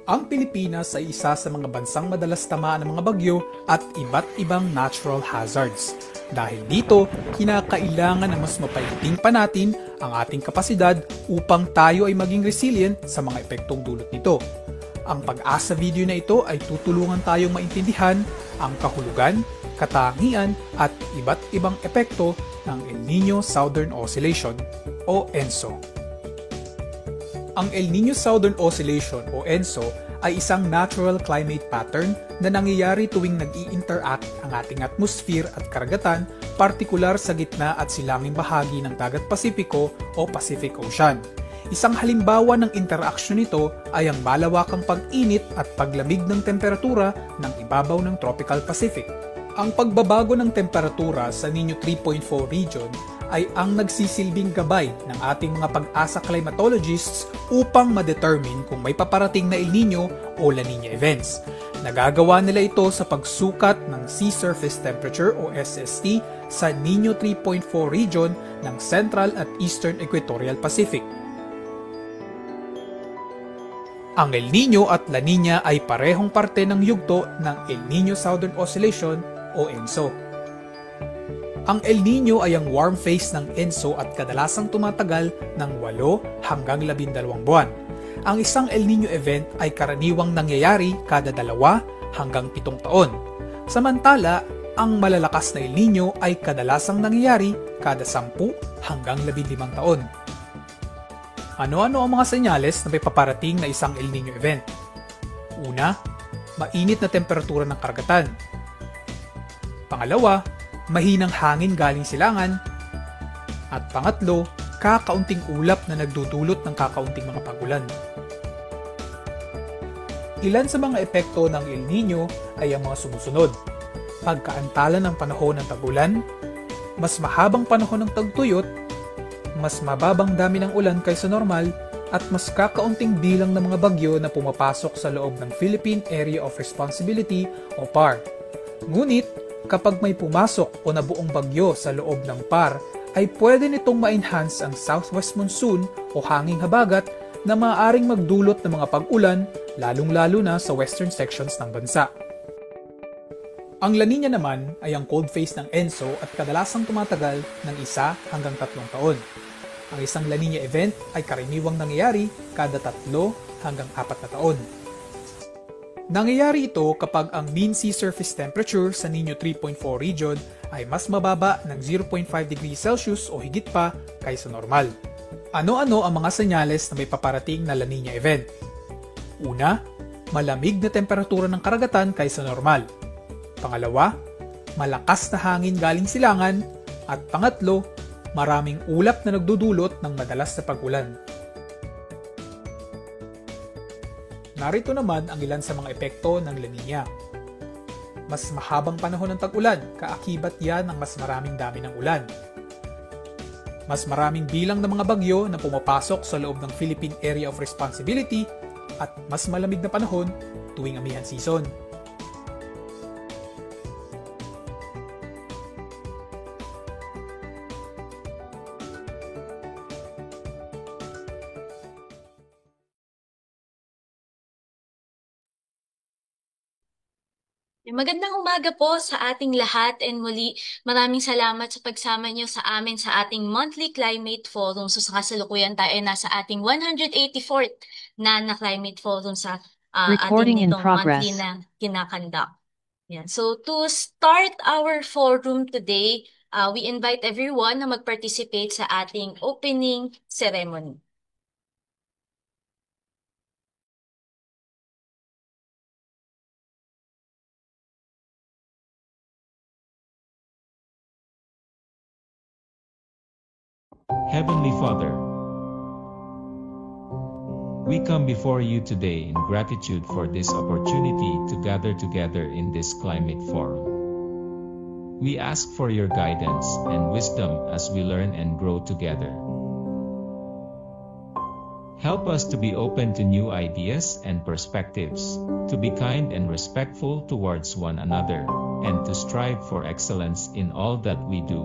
Ang Pilipinas ay isa sa mga bansang madalas tamaan ng mga bagyo at iba't ibang natural hazards. Dahil dito, kinakailangan na mas mapaiting pa natin ang ating kapasidad upang tayo ay maging resilient sa mga epektong dulot nito. Ang Pag-asa video na ito ay tutulungan tayong maintindihan ang kahulugan, katangian at iba't ibang epekto ng El Niño Southern Oscillation o ENSO. Ang El Niño Southern Oscillation o ENSO ay isang natural climate pattern na nangyayari tuwing nag-i-interact ang ating atmosphere at karagatan, partikular sa gitna at silanging bahagi ng Dagat Pasipiko o Pacific Ocean. Isang halimbawa ng interaksyon nito ay ang malawakang pag-init at paglamig ng temperatura ng ibabaw ng Tropical Pacific. Ang pagbabago ng temperatura sa Niño 3.4 region ay ang nagsisilbing gabay ng ating mga pag-asa climatologists upang ma-determine kung may paparating na El Niño o La Niña events. Nagagawa nila ito sa pagsukat ng Sea Surface Temperature o SST sa Niño 3.4 region ng Central at Eastern Equatorial Pacific. Ang El Niño at La Niña ay parehong parte ng yugto ng El Niño Southern Oscillation o ENSO. Ang El Niño ay ang warm phase ng ENSO at kadalasang tumatagal ng 8 hanggang 12 buwan. Ang isang El Niño event ay karaniwang nangyayari kada 2 hanggang 7 taon. Samantala, ang malalakas na El Niño ay kadalasang nangyayari kada 10 hanggang 15 taon. Ano-ano ang mga senyales na may paparating na isang El Niño event? Una, mainit na temperatura ng karagatan. Pangalawa, mahinang hangin galing silangan. At pangatlo, kakaunting ulap na nagdudulot ng kakaunting mga pagulan. Ilan sa mga epekto ng El Niño ay ang mga sumusunod. Pagkaantala ng panahon ng tag-ulan, mas mahabang panahon ng tagtuyot, mas mababang dami ng ulan kaysa normal, at mas kakaunting bilang ng mga bagyo na pumapasok sa loob ng Philippine Area of Responsibility o PAR. Ngunit, kapag may pumasok o nabuong bagyo sa loob ng PAR, ay pwede nitong ma-enhance ang southwest monsoon o hanging habagat na maaaring magdulot ng mga pag-ulan, lalong-lalo na sa western sections ng bansa. Ang La Niña naman ay ang cold phase ng ENSO at kadalasang tumatagal ng 1 hanggang 3 taon. Ang isang La Niña event ay karaniwang nangyayari kada 3 hanggang 4 na taon. Nangyayari ito kapag ang mean sea surface temperature sa Niño 3.4 region ay mas mababa ng 0.5 degrees Celsius o higit pa kaysa normal. Ano-ano ang mga senyales na may paparating na La Niña event? Una, malamig na temperatura ng karagatan kaysa normal. Pangalawa, malakas na hangin galing silangan. At pangatlo, maraming ulap na nagdudulot ng madalas na pag-ulan. Narito naman ang ilan sa mga epekto ng La Niña. Mas mahabang panahon ng tag-ulan, kaakibat yan ng mas maraming dami ng ulan. Mas maraming bilang ng mga bagyo na pumapasok sa loob ng Philippine Area of Responsibility at mas malamig na panahon tuwing amihan season. Magandang umaga po sa ating lahat and muli maraming salamat sa pagsama niyo sa amin sa ating monthly climate forum. So sa kasalukuyan tayo ay nasa ating 184th na Climate Forum sa ating itong monthly na kinakandak. Yeah. So to start our forum today, we invite everyone na mag-participate sa ating opening ceremony. Heavenly Father, we come before you today in gratitude for this opportunity to gather together in this climate forum. We ask for your guidance and wisdom as we learn and grow together. Help us to be open to new ideas and perspectives, to be kind and respectful towards one another, and to strive for excellence in all that we do.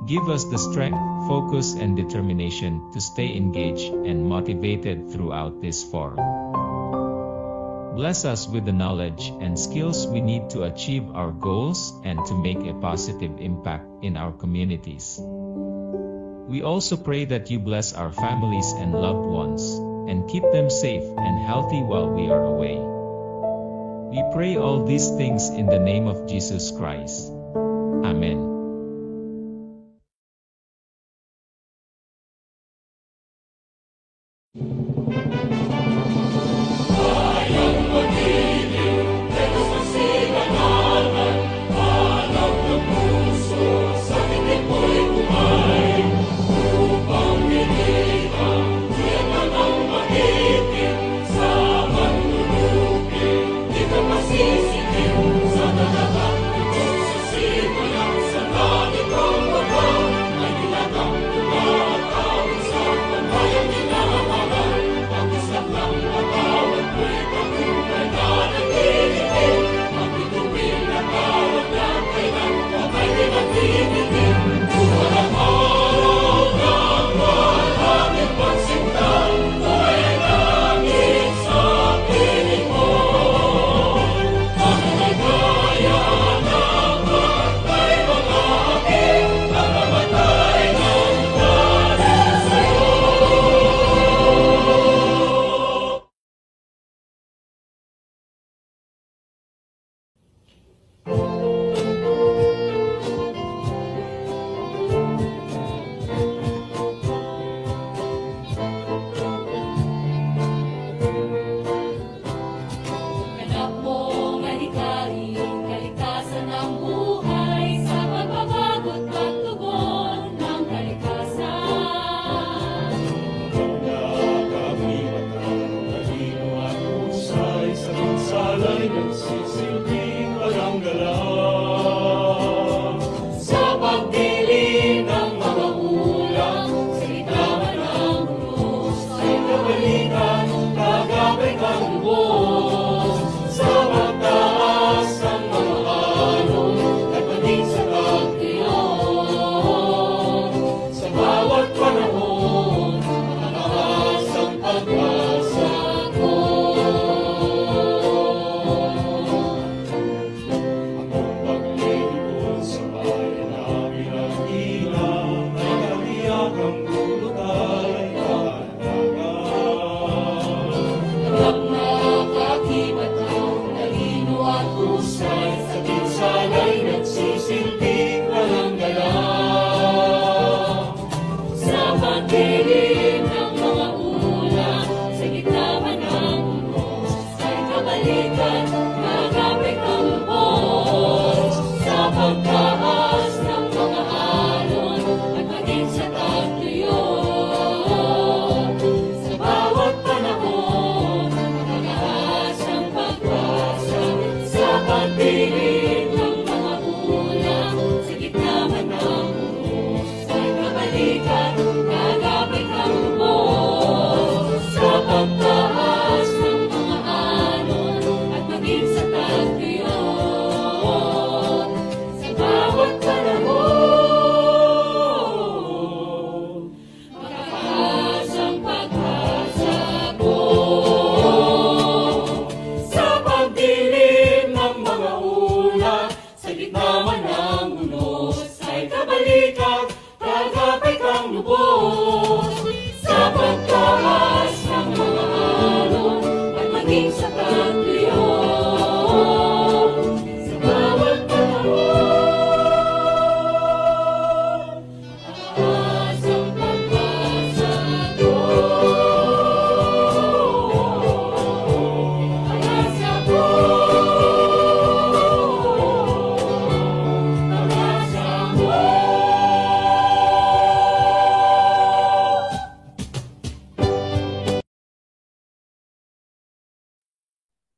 Give us the strength, focus and determination to stay engaged and motivated throughout this forum. Bless us with the knowledge and skills we need to achieve our goals and to make a positive impact in our communities. We also pray that you bless our families and loved ones, and keep them safe and healthy while we are away. We pray all these things in the name of Jesus Christ. Amen.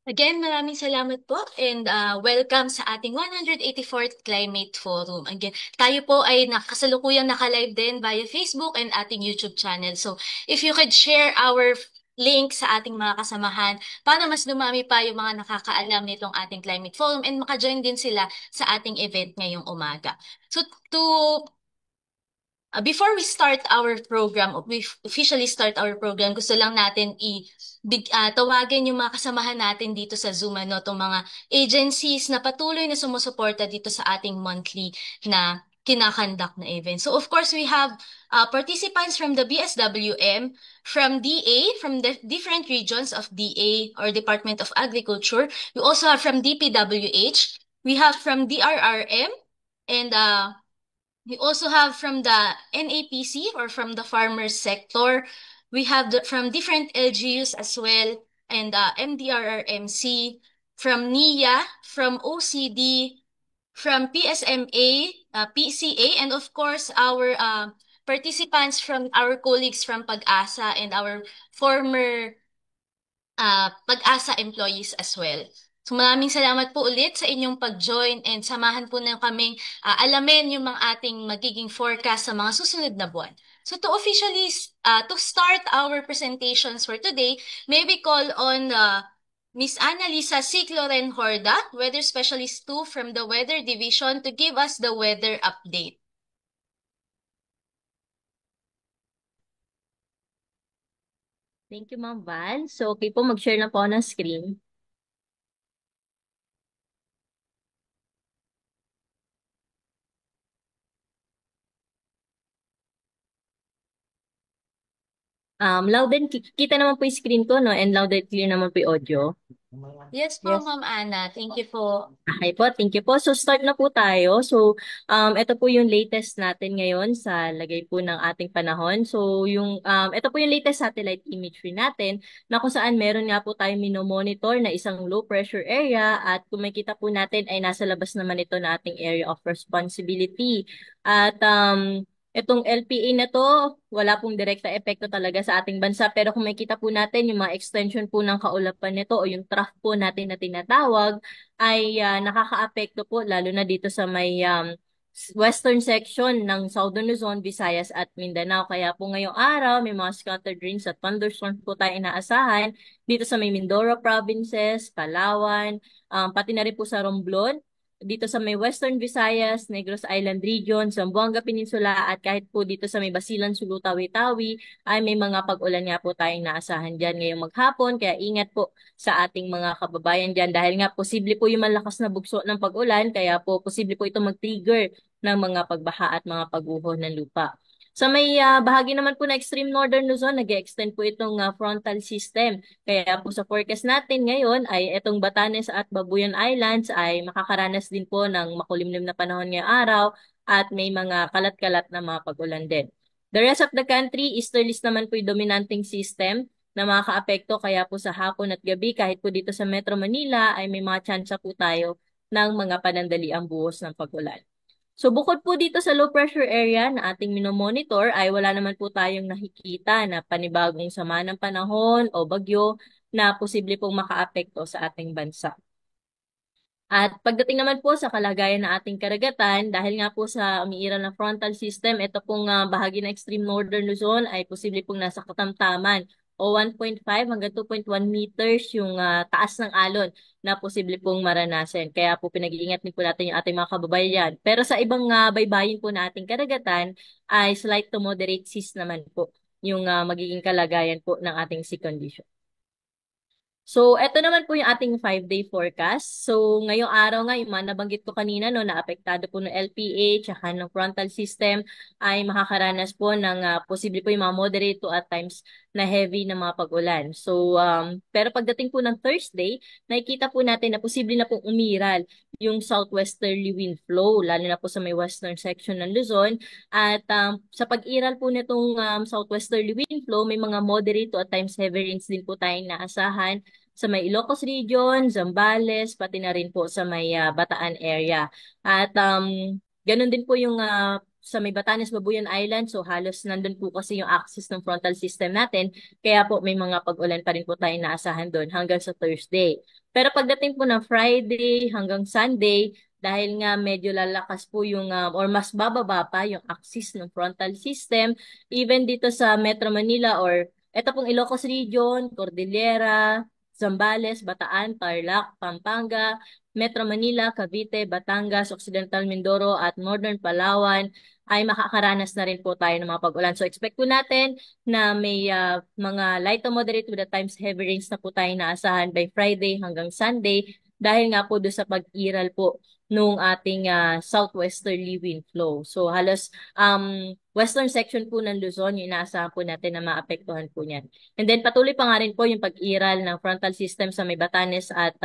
Again, maraming salamat po and welcome sa ating 184th Climate Forum. Again, tayo po ay kasalukuyang naka-live din via Facebook and ating YouTube channel. So, if you could share our link sa ating mga kasamahan para mas dumami pa yung mga nakakaalam nitong ating Climate Forum and maka-join din sila sa ating event ngayong umaga. So, to Before we start our program, we officially start our program, gusto lang natin tawagan yung mga kasamahan natin dito sa Zoom, itong mga agencies na patuloy na sumusuporta dito sa ating monthly na kinakandak na event. So of course, we have participants from the BSWM, from DA, from the different regions of DA or Department of Agriculture. We also have from DPWH. We have from DRRM, and we also have from the NAPC or from the farmers sector. We have from different LGUs as well, and MDRRMC, from NIA, from OCD, from PSMA, PCA, and of course our participants from our colleagues from Pag-asa and our former Pag-asa employees as well. So maraming salamat po ulit sa inyong pag-join, and samahan po na kaming alamin yung mga ating magiging forecast sa mga susunod na buwan. So to officially, to start our presentations for today, may we call on Miss Annalisa Cicloren Horda, Weather Specialist 2 from the Weather Division, to give us the weather update. Thank you, Ma'am Val. So, okay po, mag-share na po ako ng screen. Loud and kita naman po yung screen ko, no? And loud and clear naman po yung audio. Yes po, Yes. Ma'am Ana. Thank you po. Okay po, thank you po. So, start na po tayo. So, ito po yung latest natin ngayon sa lagay po ng ating panahon. So, ito po yung latest satellite imagery natin na kung saan meron nga po tayong minomonitor na isang low pressure area, at kung makita po natin ay nasa labas naman ito na ating area of responsibility. At itong LPA na to, wala pong direkta epekto talaga sa ating bansa. Pero kung makita po natin yung mga extension po ng kaulapan nito o yung trough po natin na tinatawag, ay nakakaapekto po lalo na dito sa may western section ng Southern Luzon, Visayas at Mindanao. Kaya po ngayong araw may mga scattered rains at thunderstorms po tayo inaasahan dito sa may Mindoro provinces, Palawan, pati na rin po sa Romblon, dito sa may Western Visayas, Negros Island Region, Zamboanga Peninsula, at kahit po dito sa may Basilan, Sulu, Tawi-Tawi ay may mga pag-ulan nga po tayong naasahan dyan ngayong maghapon. Kaya ingat po sa ating mga kababayan dyan dahil nga posible po yung malakas na bugso ng pag-ulan, kaya po posible po ito mag-trigger ng mga pagbaha at mga pagguho ng lupa. Sa may bahagi naman po na extreme northern Luzon, nag-extend po itong frontal system. Kaya po sa forecast natin ngayon ay itong Batanes at Babuyan Islands ay makakaranas din po ng makulimlim na panahon ngayong araw at may mga kalat-kalat na mga pag-ulan din. The rest of the country, easterlies naman po yung dominanting system na makakaapekto, kaya po sa hapon at gabi kahit po dito sa Metro Manila ay may mga tsansa po tayo ng mga panandaliang buhos ng pag-ulan. So bukod po dito sa low pressure area na ating minomonitor ay wala naman po tayong nakikita na panibagong sama ng panahon o bagyo na posible pong makaapekto sa ating bansa. At pagdating naman po sa kalagayan ng ating karagatan, dahil nga po sa umiiral na frontal system, ito pong bahagi ng extreme northern Luzon ay posible pong nasa katamtaman o 1.5 hanggang 2.1 meters yung taas ng alon na posible pong maranasan. Kaya po pinag-iingat din po natin yung ating mga kababayan. Pero sa ibang baybayin po na ating karagatan ay slight to moderate seas naman po yung magiging kalagayan po ng ating sea condition. So, ito naman po yung ating 5-day forecast. So, ngayong araw nga, yung mga nabanggit ko kanina, no, na apektado po ng LPA, tsaka ng frontal system, ay makakaranas po ng posible po yung mga moderate to at times na heavy na mga pag-ulan. So, pero pagdating po ng Thursday, nakikita po natin na posible na pong umiral yung southwesterly wind flow, lalo na po sa may western section ng Luzon. At sa pag-iral po nitong southwesterly wind flow, may mga moderate to at times heavy rains din po tayong naasahan sa may Ilocos Region, Zambales, pati na rin po sa may Bataan area. At ganun din po yung sa may Batanes, Babuyan Island. So halos nandun po kasi yung axis ng frontal system natin. Kaya po may mga pag-ulan pa rin po tayong naasahan doon hanggang sa Thursday. Pero pagdating po ng Friday hanggang Sunday, dahil nga medyo lalakas po yung or mas bababa pa yung axis ng frontal system, even dito sa Metro Manila or eto pong Ilocos Region, Cordillera, Zambales, Bataan, Tarlac, Pampanga, Metro Manila, Cavite, Batangas, Occidental Mindoro at Northern Palawan ay makakaranas na rin po tayo ng mga pag-ulan. So expect po natin na may mga light to moderate with the times heavy rains na po tayo naasahan by Friday hanggang Sunday dahil nga po doon sa pag-iral po nung ating southwesterly wind flow. So halos western section po ng Luzon, yung inaasahan po natin na maapektuhan po niyan. And then patuloy pa nga rin po yung pag-iral ng frontal system sa may Batanes at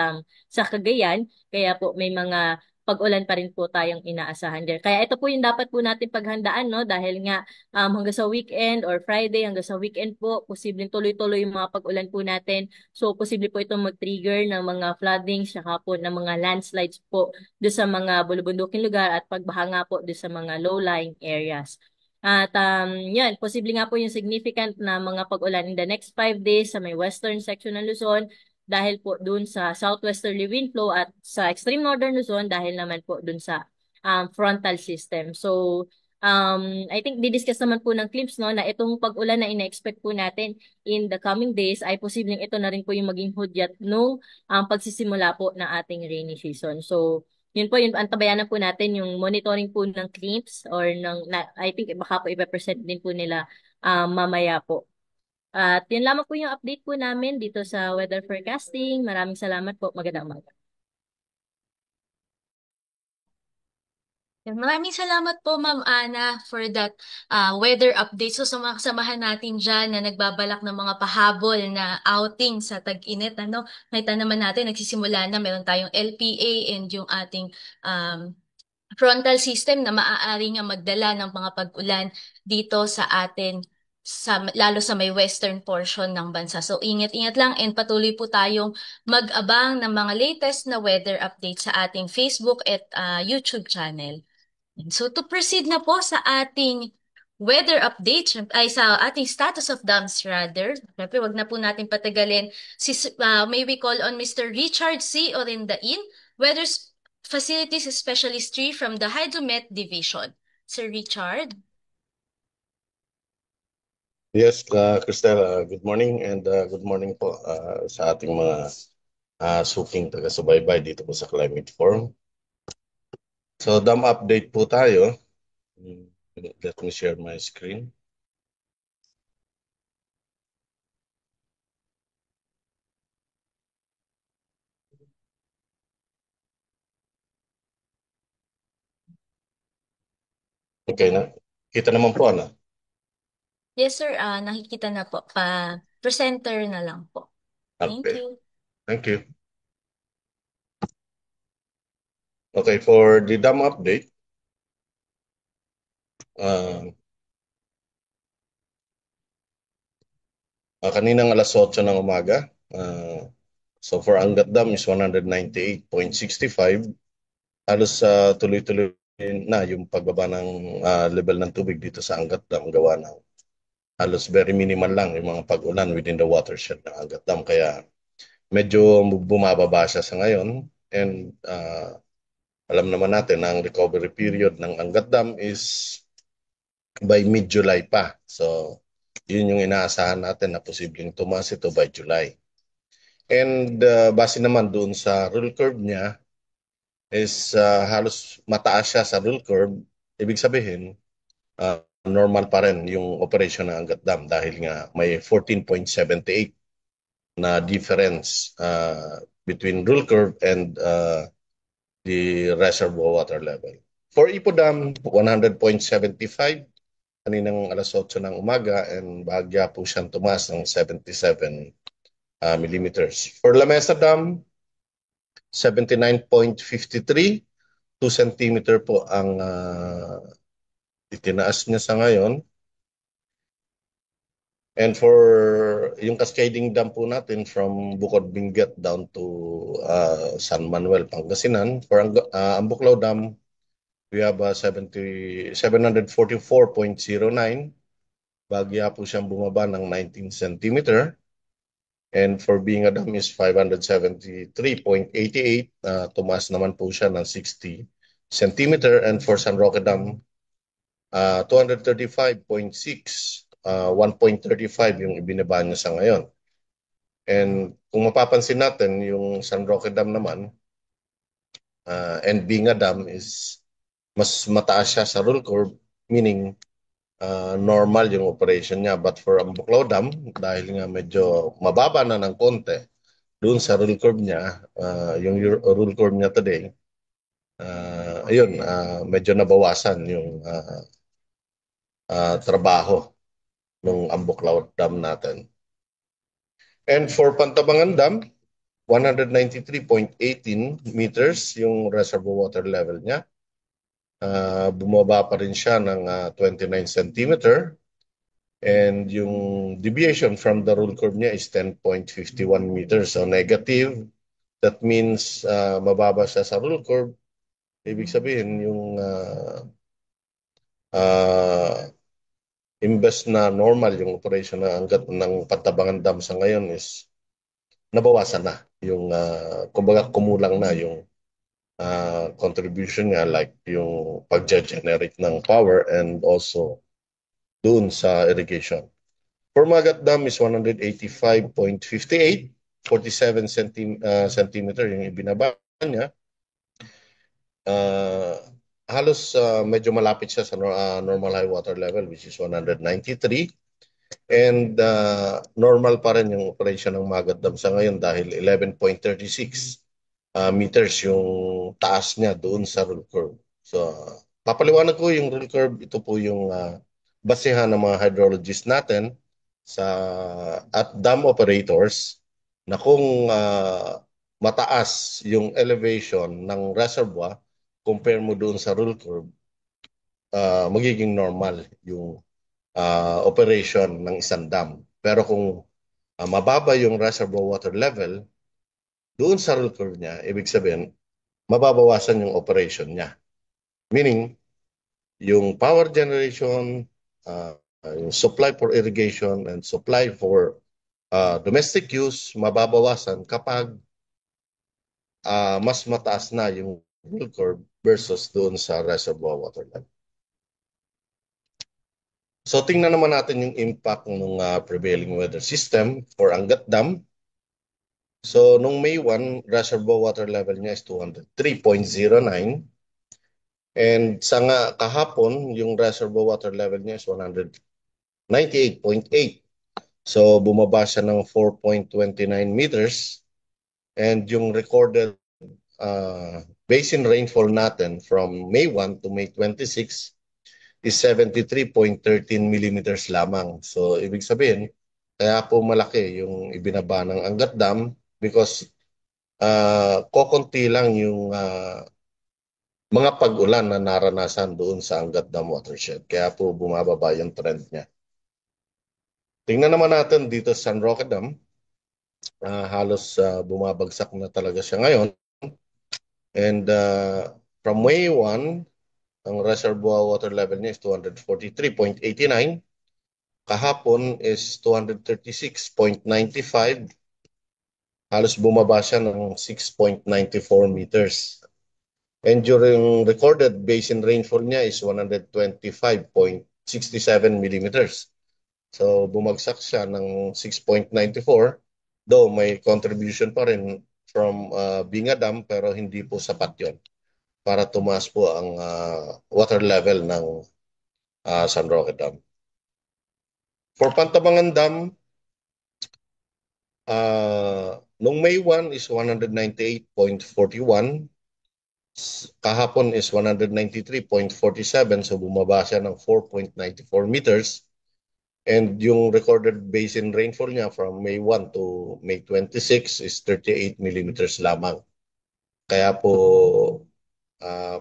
sa Cagayan. Kaya po may mga pag-ulan pa rin po tayong inaasahan din. Kaya ito po yung dapat po natin paghandaan, no? Dahil nga hanggang sa weekend or Friday, hanggang sa weekend po, posibleng tuloy-tuloy yung mga pag-ulan po natin. So, posible po itong mag-trigger ng mga floodings, saka po ng mga landslides po doon sa mga bulubunduking lugar at pagbaha nga po doon sa mga low-lying areas. At yan, posible nga po yung significant na mga pag-ulan in the next 5 days sa may western section ng Luzon dahil po dun sa southwesterly wind flow at sa extreme northern Luzon dahil naman po dun sa frontal system. So, I think didiscuss naman po ng CLIMS no, na itong pag-ulan na ina-expect po natin in the coming days ay posibleng ito na rin po yung maging hudyat nung pagsisimula po ng ating rainy season. So, yun po, yun, antabayanan po natin yung monitoring po ng CLIMS or I think baka po ipapresent din po nila mamaya po. At yun lamang po yung update po namin dito sa weather forecasting. Maraming salamat po. Magandang umaga. Maraming salamat po, Ma'am Ana, for that weather update. So, sa mga kasamahan natin dyan na nagbabalak ng mga pahabol na outing sa tag-init, nakita naman natin, nagsisimula na, meron tayong LPA and yung ating frontal system na maaari nga magdala ng mga pag-ulan dito sa atin, lalo sa may western portion ng bansa. So, ingat-ingat lang and patuloy po tayong mag-abang ng mga latest na weather update sa ating Facebook at YouTube channel. So, to proceed na po sa ating weather update, ay sa ating status of dams rather, syempre wag na po natin patagalin. May we call on Mr. Richard C. Orindain, Weather Facilities Specialist 3 from the Hydromet Division. Sir Richard? Yes, Cristel, good morning and good morning po sa ating mga suking taga-subaybay dito po sa Climate Forum. So, dam update po tayo. Let me share my screen. Okay na. Kita naman po, ano? Yes, sir. Nakikita na po. Presenter na lang po. Thank Okay. you. Thank you. Okay, for the dam update, kaninang alas 8 ng umaga, so for Angat Dam is 198.65. Halos tuloy-tuloy na yung pagbaba ng level ng tubig dito sa Angat Dam, gawa ng halos very minimal lang yung mga pag-ulan within the watershed ng Angat Dam. Kaya medyo bumababa siya sa ngayon. And alam naman natin na ang recovery period ng Angat Dam is by mid-July pa. So, yun yung inaasahan natin na posibleng tumaas ito by July. And base naman doon sa rule curve niya is halos mataas siya sa rule curve. Ibig sabihin, normal pa rin yung operation ng Angat Dam dahil nga may 14.78 na difference between rule curve and the reservoir water level. For Ipo Dam, 100.75 kaninang alas 8 ng umaga and bahagya po siyang tumaas ng 77 millimeters. For La Mesa Dam, 79.53, 2 cm po ang itinaas niya sa ngayon. And for yung cascading dam po natin from Bukod Benguet down to San Manuel, Pangasinan, for Ambuklaw Dam, we have 744.09. Bagya po siyang bumaba ng 19 cm. And for Binga Dam is 573.88. Tumaas naman po siya ng 60 cm. And for San Roque Dam, 235.6. 1.35 yung ibinaba niya sa ngayon. And kung mapapansin natin, yung San Roque Dam naman and Binga Dam is mas mataas siya sa rule curve, meaning normal yung operation niya. But for Ambuklaw Dam, dahil nga medyo mababa na ng konti, doon sa rule curve niya, yung rule curve niya today, ayun, medyo nabawasan yung trabaho ng Ambuklaw Dam natin. And for Pantabangan Dam, 193.18 meters yung reservoir water level niya. Bumaba pa rin siya ng 29 centimeter. And yung deviation from the rule curve niya is 10.51 meters. So negative, that means mababa siya sa rule curve. Ibig sabihin yung imbes na normal yung operation ng Pantabangan Dam sa ngayon is nabawasan na. Yung kumbaga kumulang na yung contribution niya, like yung pag-generate ng power and also doon sa irrigation. For Magat Dam is 185.58, 47 centimeter yung ibinaba niya. Halos medyo malapit siya sa normal high water level, which is 193. And normal pa rin yung operation ng Magat Dam sa ngayon dahil 11.36 meters yung taas niya doon sa rule curve. So, papaliwanag ko yung rule curve. Ito po yung basehan ng mga hydrologists natin at dam operators na kung mataas yung elevation ng reservoir compare mo doon sa rule curve, magiging normal yung operation ng isang dam. Pero kung mababa yung reservoir water level, doon sa rule curve niya, ibig sabihin, mababawasan yung operation niya. Meaning, yung power generation, yung supply for irrigation and supply for domestic use, mababawasan kapag mas mataas na yung rule curve versus doon sa reservoir water level. So tingnan naman natin yung impact ng prevailing weather system for Angat Dam. So nung May 1, reservoir water level niya is 203.09. And sa kahapon, yung reservoir water level niya is 198.8. So bumaba siya ng 4.29 meters. And yung recorded basin rainfall natin from May 1 to May 26 is 73.13 millimeters lamang. So ibig sabihin, kaya po malaki yung ibinaba ng Angat Dam because kokonti lang yung mga pag-ulan na naranasan doon sa Angat Dam watershed. Kaya po bumababa yung trend niya. Tingnan naman natin dito sa San Roque Dam. Halos bumabagsak na talaga siya ngayon. And from May 1, ang reservoir water level niya is 243.89. Kahapon is 236.95. Halos bumaba siya ng 6.94 meters. And during recorded basin rainfall niya is 125.67 millimeters. So bumagsak siya ng 6.94, though may contribution pa rin from Binga Dam pero hindi po sapat yon para tumaas po ang water level ng San Roque Dam. For Pantabangan Dam, nung May 1 is 198.41, kahapon is 193.47, so bumaba siya ng 4.94 meters. And yung recorded basin rainfall niya from May 1 to May 26 is 38 millimeters lamang. Kaya po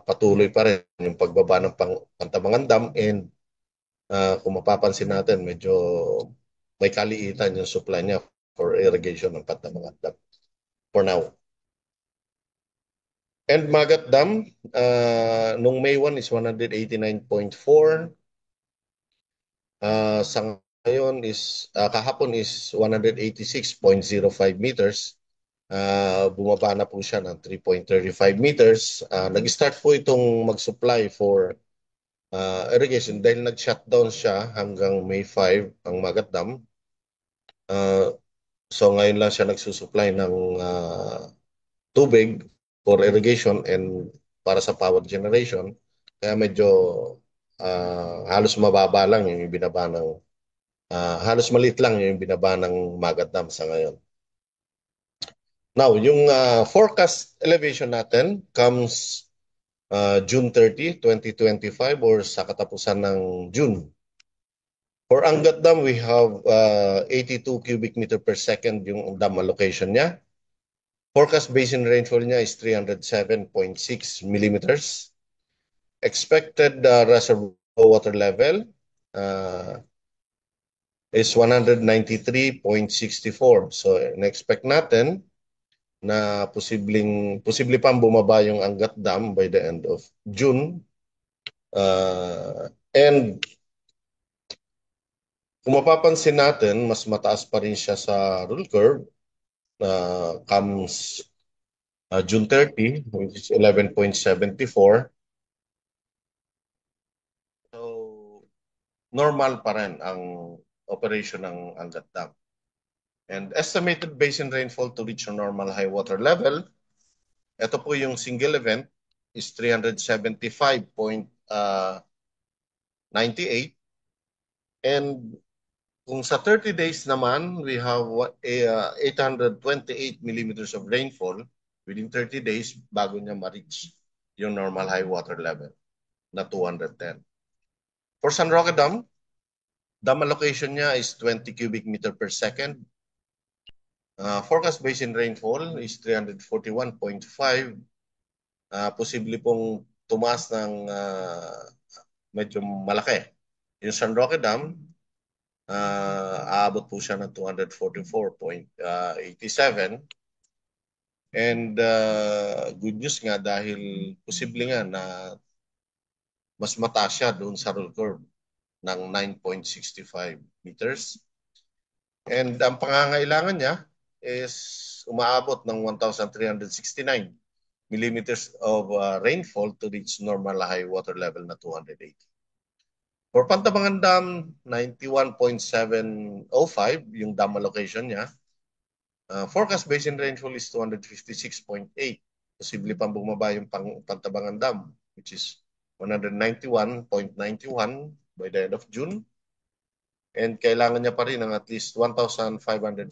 patuloy pa rin yung pagbaba ng Pantabangan Dam and kung mapapansin natin, medyo may kaliitan yung supply niya for irrigation ng Pantabangan Dam for now. And Magat Dam, nung May 1 is 189.4. Sa ngayon is, kahapon is 186.05 meters. Bumaba na po siya ng 3.35 meters. Nag-start po itong mag-supply for irrigation dahil nag-shutdown siya hanggang May 5 ang Magat Dam. So ngayon lang siya nagsusupply ng tubig for irrigation and para sa power generation. Kaya medyo halos mababa lang yung binaba ng halos maliit lang yung binaba ng Magat Dam sa ngayon. Now, yung forecast elevation natin comes June 30, 2025 or sa katapusan ng June. For Angat Dam, we have 82 cubic meter per second yung dam allocation niya. Forecast basin rainfall niya is 307.6 millimeters. Expected reservoir water level is 193.64. So, in-expect natin na posible pang bumaba yung Angat Dam by the end of June. And kung mapapansin natin, mas mataas pa rin siya sa rule curve comes June 30, which is 11.74. So, normal pa rin ang operation ng Angat Dam. And estimated basin rainfall to reach a normal high water level, ito po yung single event, is 375.98. And kung sa 30 days naman, we have 828 millimeters of rainfall within 30 days bago niya ma-reach yung normal high water level na 210. For San Roque Dam allocation niya is 20 cubic meter per second. Forecast basin rainfall is 341.5. Posible pong tumaas ng medyo malaki. Yung San Roque Dam, aabot po siya ng 244.87. And good news nga dahil posible nga na mas mataas siya doon sa rule curve ng 9.65 meters. And ang pangangailangan niya is umaabot ng 1,369 millimeters of rainfall to reach normal high water level na 280. For Pantabangan Dam, 91.705 yung dam allocation niya. Forecast basin rainfall is 256.8. Posible pang bumaba yung Pantabangan Dam, which is 191.91 by the end of June. And kailangan niya pa rin ng at least 1,542.68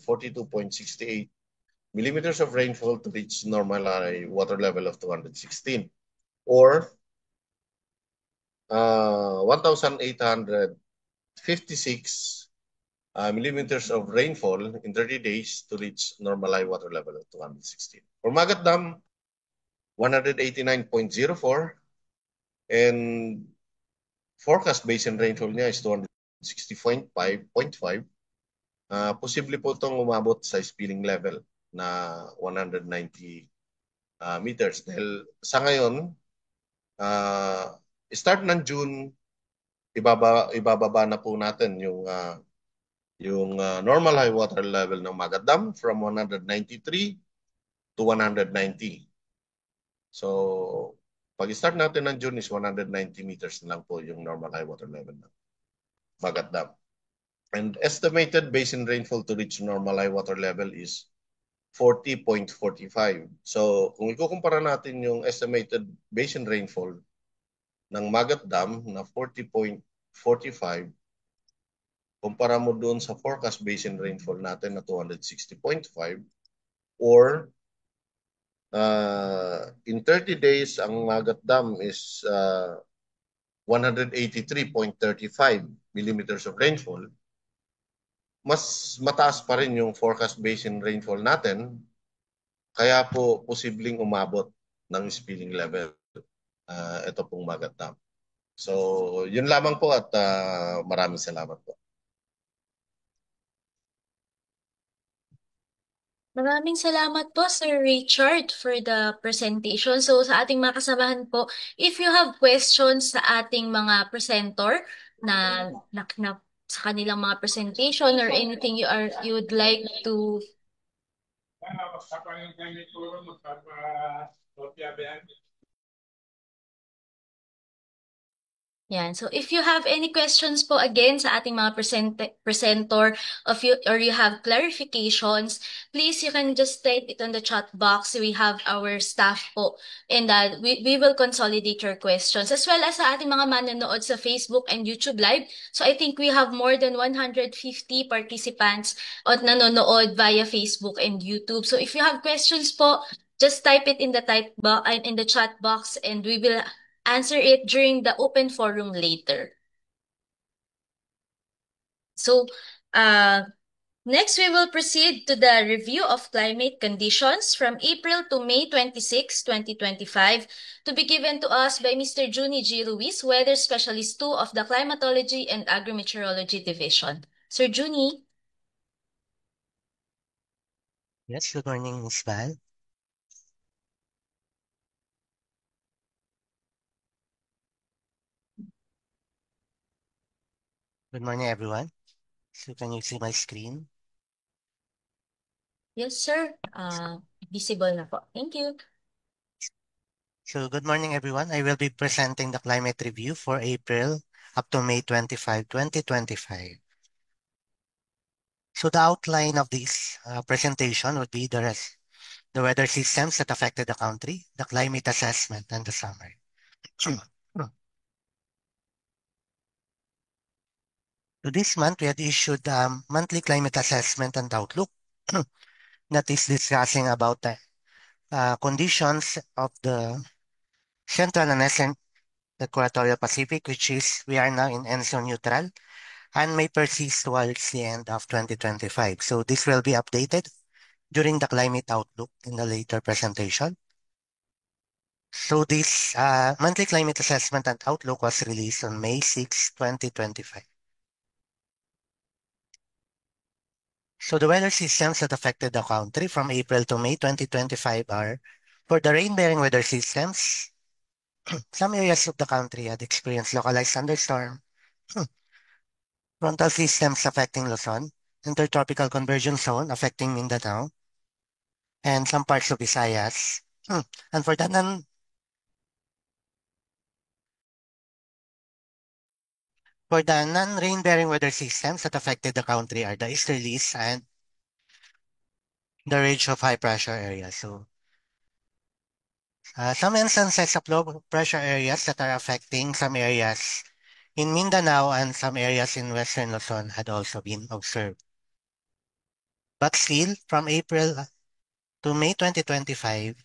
millimeters of rainfall to reach normal high water level of 216 or 1,856 millimeters of rainfall in 30 days to reach normal high water level of 216. For Magat Dam, 189.04 and forecast basin rainfall niya is 260.5. Posible po itong umabot sa spilling level na 190 meters. Dahil sa ngayon, start ng June, ibababa na po natin yung normal high water level ng Magat Dam from 193 to 190. So, pag-start natin ng June is 190 meters na lang po yung normal high water level ng Magat Dam. And estimated basin rainfall to reach normal high water level is 40.45. So, kung ikukumpara natin yung estimated basin rainfall ng Magat Dam na 40.45, kumpara mo doon sa forecast basin rainfall natin na 260.5 or in 30 days, ang Magat Dam is 183.35 millimeters of rainfall. Mas mataas pa rin yung forecast basin rainfall natin, kaya po posibleng umabot ng spilling level ito pong Magat Dam. So, yun lamang po at maraming salamat po. Maraming salamat po, Sir Richard, for the presentation. So, sa ating mga kasamahan po, if you have questions sa ating mga presenter na sa kanilang mga presentation or anything you would like to Yan. So if you have any questions po again sa ating mga presenter of you or you have clarifications, please you can just type it on the chat box. We have our staff po and we will consolidate your questions as well as sa ating mga manonood sa Facebook and YouTube Live. So I think we have more than 150 participants at nanonood via Facebook and YouTube. So if you have questions po, just type it in the in the chat box and we will answer it during the open forum later. So, next we will proceed to the review of climate conditions from April to May 26, 2025, to be given to us by Mr. Juni G. Ruiz, Weather Specialist 2 of the Climatology and Agrimeteorology Division. Sir Juni. Yes, good morning, Ms. Val. Good morning, everyone. So can you see my screen? Yes, sir. Visible na po. Thank you. So good morning, everyone. I will be presenting the climate review for April up to May 25, 2025. So the outline of this presentation would be the weather systems that affected the country, the climate assessment, and the summary. So this month, we had issued monthly climate assessment and outlook that is discussing about the conditions of the Central and Eastern Equatorial Pacific, which is we are now in ENSO neutral and may persist towards the end of 2025. So this will be updated during the climate outlook in the later presentation. So this monthly climate assessment and outlook was released on May 6, 2025. So the weather systems that affected the country from April to May 2025 are for the rain-bearing weather systems. Some areas of the country had experienced localized thunderstorm, frontal systems affecting Luzon, intertropical convergence zone affecting Mindanao, and some parts of Visayas. And for the non-rain-bearing weather systems that affected the country are the easterlies and the range of high pressure areas. So some instances of low pressure areas that are affecting some areas in Mindanao and some areas in Western Luzon had also been observed. But still, from April to May 2025,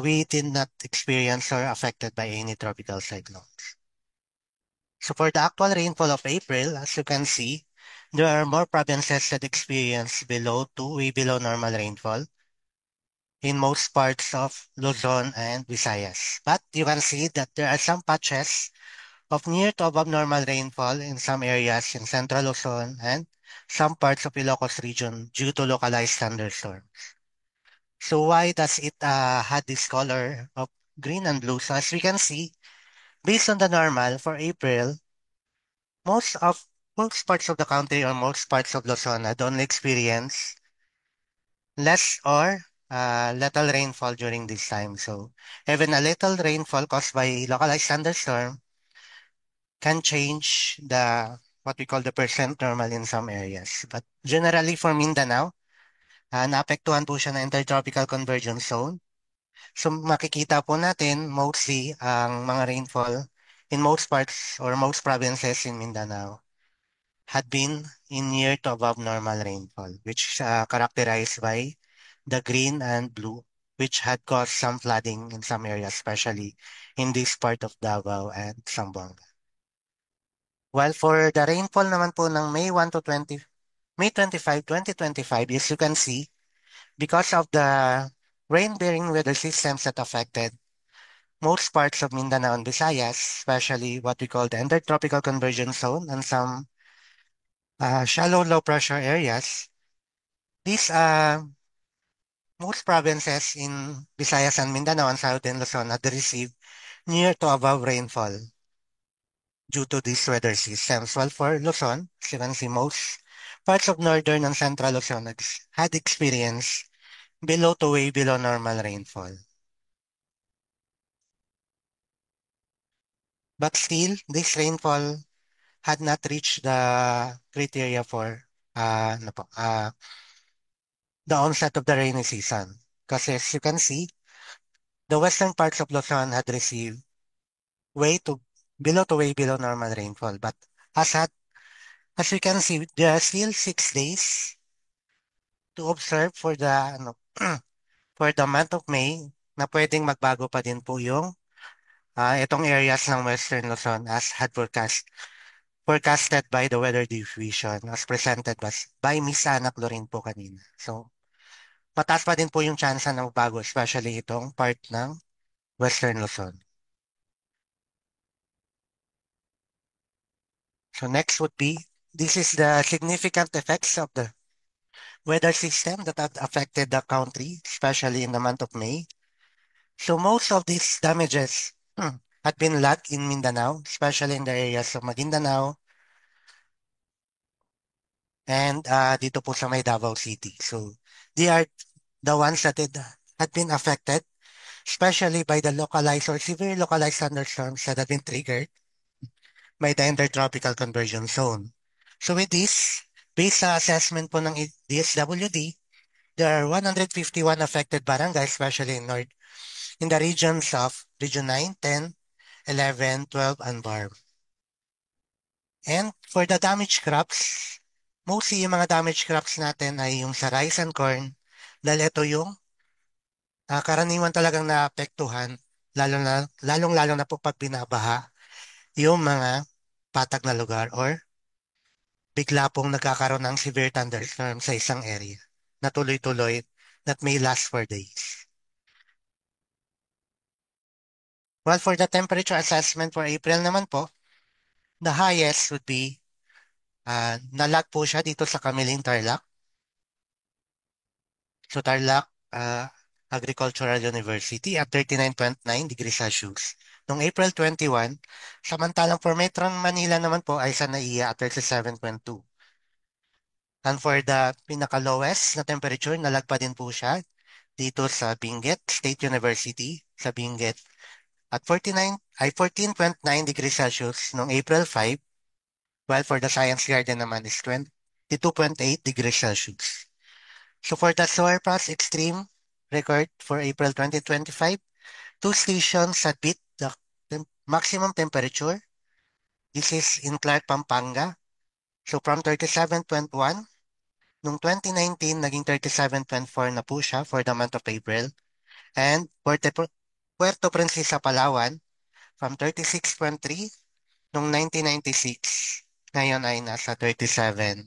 we did not experience or affected by any tropical cyclones. So for the actual rainfall of April, as you can see, there are more provinces that experience way below normal rainfall in most parts of Luzon and Visayas. But you can see that there are some patches of near to above normal rainfall in some areas in central Luzon and some parts of Ilocos region due to localized thunderstorms. So why does it had this color of green and blue? So as we can see, based on the normal for April, most parts of the country or most parts of Luzon had only experienced less or little rainfall during this time. So even a little rainfall caused by localized thunderstorm can change what we call the percent normal in some areas. But generally for Mindanao, naapektuhan po siya ng intertropical convergence zone. So makikita po natin mostly ang mga rainfall in most parts or most provinces in Mindanao had been in near to above normal rainfall, which is characterized by the green and blue, which had caused some flooding in some areas, especially in this part of Davao and Zamboanga. While for the rainfall naman po ng May 25, 2025, as you can see, because of the rain-bearing weather systems that affected most parts of Mindanao and Visayas, especially what we call the intertropical convergence zone and some shallow low pressure areas, these most provinces in Visayas and Mindanao and Southern Luzon had received near to above rainfall due to these weather systems. While for Luzon, as you can see, most parts of northern and central Luzon had experienced below to way below normal rainfall. But still, this rainfall had not reached the criteria for the onset of the rainy season. Because as you can see, the western parts of Luzon had received way to way below normal rainfall. But as at, as we can see, there are still 6 days to observe for the for the month of May na pwedeng magbago pa din po yung itong areas ng Western Luzon as had forecasted by the Weather Division as presented by Miss Ana Clorin po kanina. So, mataas pa din po yung chance na magbago, especially itong part ng Western Luzon. So next would be, this is the significant effects of the weather system that have affected the country, especially in the month of May. So most of these damages had been lagged in Mindanao, especially in the areas of Maguindanao and dito po sa may Davao City. So they are the ones that had been affected, especially by the localized or severe localized thunderstorms that have been triggered by the intertropical conversion zone. So with this, based sa assessment po ng DSWD, there are 151 affected barangays, especially in the regions of Region 9, 10, 11, 12, and BARM. And for the damaged crops, mostly yung mga damaged crops natin ay yung sa rice and corn, dahil ito yung karaniwan talagang naapektuhan, lalong-lalo na po pag binabaha, yung mga patag na lugar or bigla pong nagkakaroon ng severe thunderstorm sa isang area na tuloy-tuloy that may last for days. Well, for the temperature assessment for April naman po, the highest would be, nalag po siya dito sa Camiling, Tarlac. So Tarlac Agricultural University at 39.9 degrees Celsius. Noong April 21, samantalang for Metro Manila naman po ay sa NAIA at 37.2. And for the pinaka-lowest na temperature, nalagpa din po siya dito sa Benguet State University sa Benguet at 14.9 degrees Celsius noong April 5, while for the Science Garden naman is 22.8 degrees Celsius. So for the surpass extreme record for April 2025, 2 stations had beat the maximum temperature. This is in Clark, Pampanga. So from 37.1, noong 2019, naging 37.4 na po siya for the month of April. And Puerto Princesa, Palawan, from 36.3 noong 1996, ngayon ay nasa 37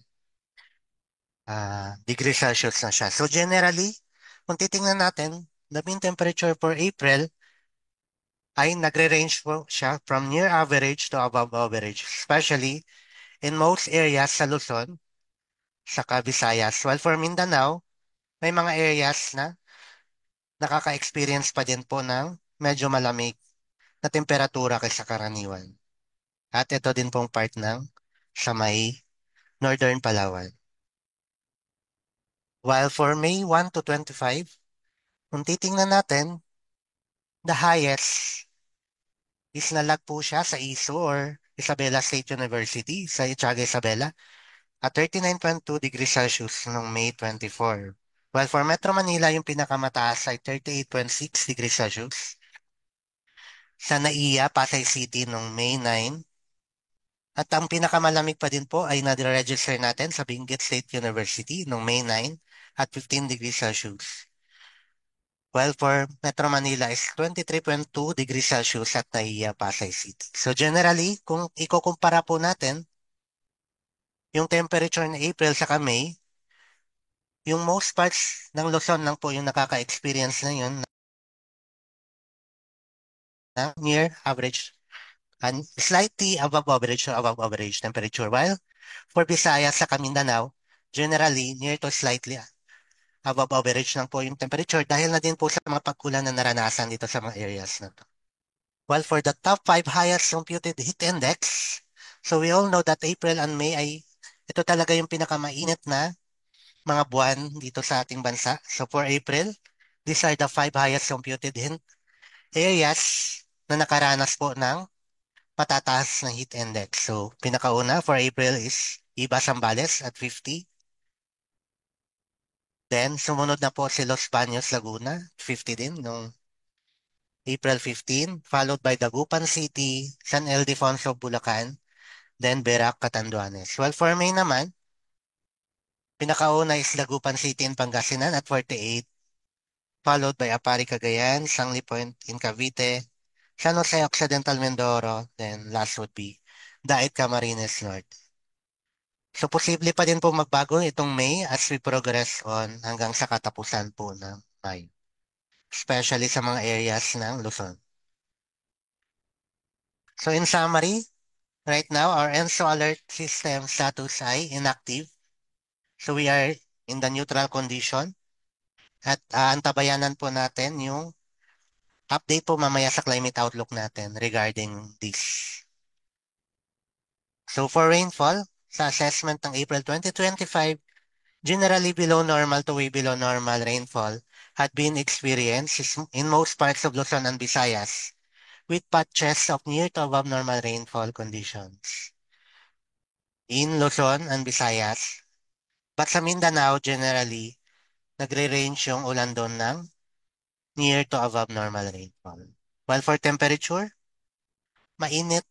degrees Celsius na siya. So generally, kung titingnan natin, the mean temperature for April ay nagre-range po siya from near average to above average, especially in most areas sa Luzon, sa Visayas. While for Mindanao, may mga areas na nakaka-experience pa din po ng medyo malamig na temperatura kaysa karaniwan. At ito din pong part ng sa may Northern Palawan. While for May 1 to 25, kung titingnan natin, the highest is nalag po siya sa ISU or Isabela State University sa Itiaga, Isabela at 39.2 degrees Celsius noong May 24. While for Metro Manila, yung pinakamataas ay 38.6 degrees Celsius. Sa NAIA, Pasay City noong May 9. At ang pinakamalamig pa din po ay na-register natin sa Benguet State University noong May 9 at 15 degrees Celsius. While for Metro Manila is 23.2 degrees Celsius at NAIA, Pasay City. So generally, kung ikukumpara po natin yung temperature ng April sa May, yung most parts ng Luzon lang po yung nakaka-experience na yun na near average and slightly above average or above average temperature. While for Visayas sa Mindanao, generally near to slightly above average lang po yung temperature dahil na din po sa mga pagkulan na naranasan dito sa mga areas na to. While for the top 5 highest computed heat index, so we all know that April and May ay ito talaga yung pinakamainit na mga buwan dito sa ating bansa. So for April, these are the 5 highest computed areas na nakaranas po ng patataas na heat index. So, pinakauna for April is Iba Zambales at 50. Then, sumunod na po si Los Baños, Laguna, 50 din nung April 15, followed by Dagupan City, San Ildefonso, Bulacan, then Berac, Catanduanes. Well, for May naman, pinakauna is Dagupan City in Pangasinan at 48, followed by Apari, Cagayan, Sangli Point in Cavite, San Jose Occidental, Mindoro, then last would be Daet, Camarines North. So, posible pa din po magbago itong May as we progress on hanggang sa katapusan po ng May, especially sa mga areas ng Luzon. So, in summary, right now, our ENSO alert system status ay inactive. So, we are in the neutral condition at antabayanan po natin yung update po mamaya sa climate outlook natin regarding this. So, for rainfall, sa assessment ng April 2025, generally below normal to way below normal rainfall had been experienced in most parts of Luzon and Visayas, with patches of near to above normal rainfall conditions in Luzon and Visayas. But sa Mindanao, generally, nagre-range yung ulan doon ng near to above normal rainfall. While for temperature, mainit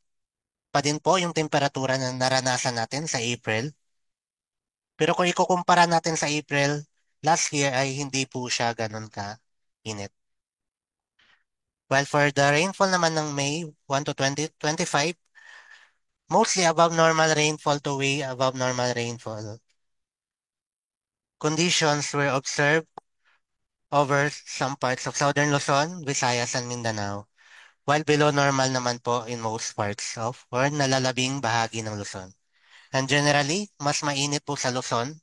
pa din po yung temperatura na naranasan natin sa April. Pero kung ikukumpara natin sa April, last year ay hindi po siya ganun ka init. While for the rainfall naman ng May 1 to 2025, mostly above normal rainfall to way above normal rainfall. Conditions were observed over some parts of southern Luzon, Visayas, and Mindanao, while below normal naman po in most parts of or nalalabing bahagi ng Luzon. And generally, mas mainit po sa Luzon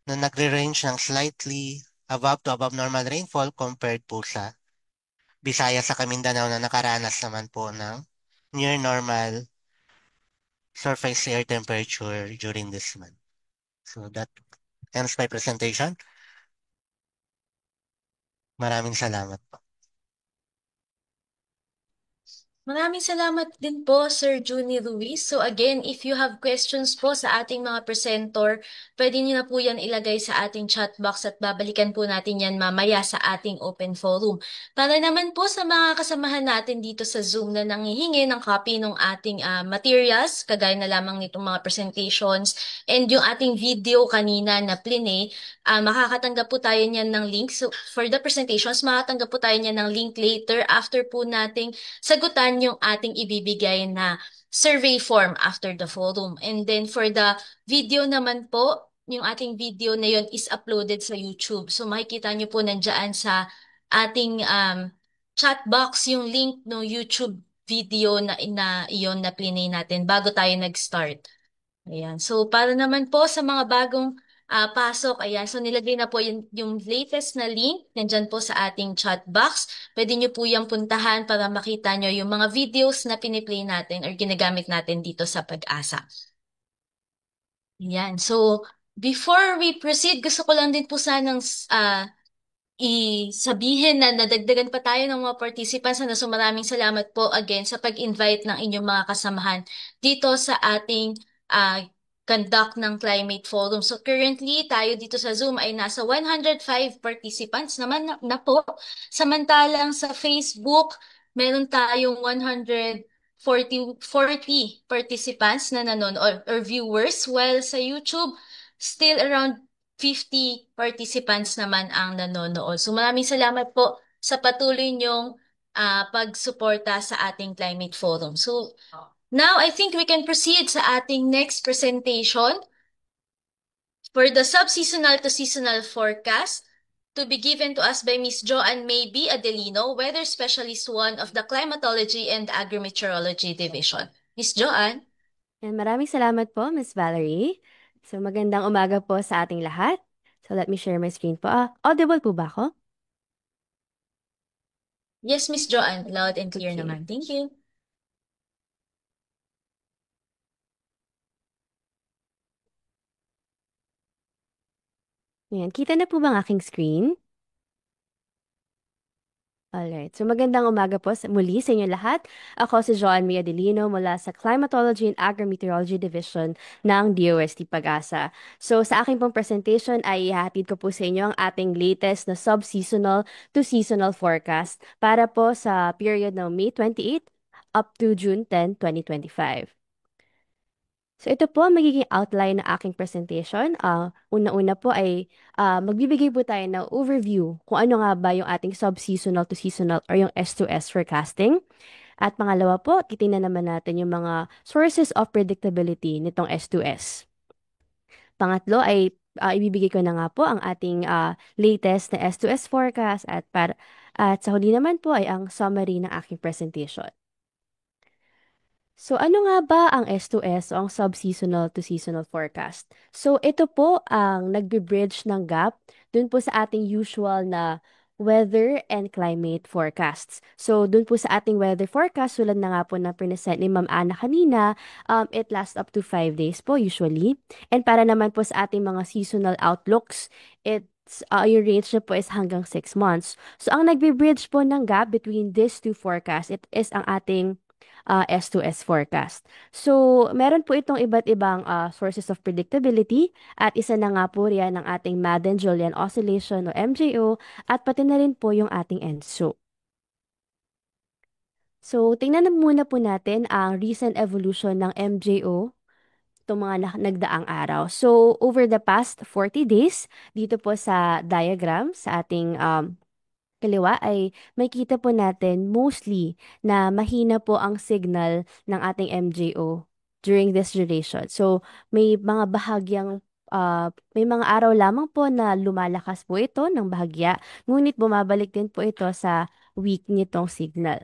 na nagre-range ng slightly above to above normal rainfall compared po sa Visayas sa Mindanao na nakaranas naman po ng near normal surface air temperature during this month. So that ends my presentation. Maraming salamat po. Maraming salamat din po, Sir Juni Ruiz. So again, if you have questions po sa ating mga presenter, pwede niyo na po yan ilagay sa ating chat box at babalikan po natin yan mamaya sa ating open forum. Para naman po sa mga kasamahan natin dito sa Zoom na nanghihingi ng copy ng ating materials, kagaya na lamang nitong mga presentations and yung ating video kanina na plinay, makakatanggap po tayo niyan ng link. So for the presentations, makakatanggap po tayo niyan ng link later after po nating sagutan yung ating ibibigay na survey form after the forum. And then for the video naman po, yung ating video na yun is uploaded sa YouTube. So makikita nyo po nandiyan sa ating chat box yung link no YouTube video na iyon na plinay natin bago tayo nag-start. Ayan. So para naman po sa mga bagong pasok. Ayan. So, nilagay na po yung latest na link. Nandyan po sa ating chat box. Pwede nyo po yung puntahan para makita nyo yung mga videos na piniplay natin or ginagamit natin dito sa Pag-asa. Ayan. So, before we proceed, gusto ko lang din po sanang isabihin na nadagdagan pa tayo ng mga participants na so maraming salamat po again sa pag-invite ng inyong mga kasamahan dito sa ating conduct ng Climate Forum. So currently, tayo dito sa Zoom ay nasa 105 participants naman na po. Samantalang sa Facebook, meron tayong 140 participants na nanonood or viewers, while sa YouTube, still around 50 participants naman ang nanonood. So maraming salamat po sa patuloy niyong pagsuporta sa ating Climate Forum. So now, I think we can proceed sa ating next presentation for the sub-seasonal to seasonal forecast to be given to us by Ms. Joanne Maybe Adelino, Weather Specialist 1 of the Climatology and Agrimeteorology Division. Ms. Joanne? And maraming salamat po, Miss Valerie. So magandang umaga po sa ating lahat. So let me share my screen po. Audible po ba ako? Yes, Ms. Joanne. Loud and clear Okay. naman. Thank you. Ayan, kita na po ba ang aking screen? Alright. So magandang umaga po muli sa inyo lahat. Ako si Joanne Mia Delino mula sa Climatology and Agri-Meteorology Division ng DOST Pag-asa. So sa aking pong presentation ay ihahatid ko po sa inyo ang ating latest na sub-seasonal to seasonal forecast para po sa period ng May 28 up to June 10, 2025. So ito po ang magiging outline ng aking presentation. Una-una po ay magbibigay po tayo ng overview kung ano nga ba yung ating sub-seasonal to seasonal or yung S2S forecasting. At pangalawa po, titingnan naman natin yung mga sources of predictability nitong S2S. Pangatlo ay ibibigay ko na nga po ang ating latest na S2S forecast at sa huli naman po ay ang summary ng aking presentation. So ano nga ba ang S2S o ang sub-seasonal to seasonal forecast? So ito po ang nagbe-bridge ng gap dun po sa ating usual na weather and climate forecasts. So dun po sa ating weather forecast, tulad na nga po na present ni Ma'am Ana kanina, it lasts up to 5 days po usually. And para naman po sa ating mga seasonal outlooks, yung range na po is hanggang 6 months. So ang nagbe-bridge po ng gap between these two forecasts, it is ang ating S2S forecast. So, meron po itong iba't ibang sources of predictability at isa na nga po riyan ang ating Madden-Julian Oscillation o MJO at pati na rin po yung ating ENSO. So, tingnan na muna po natin ang recent evolution ng MJO itong mga nagdaang araw. So, over the past 40 days, dito po sa diagram, sa ating kaliwa ay makita po natin mostly na mahina po ang signal ng ating MJO during this duration. So, may mga araw lamang po na lumalakas po ito ng bahagya, ngunit bumabalik din po ito sa weak nitong signal.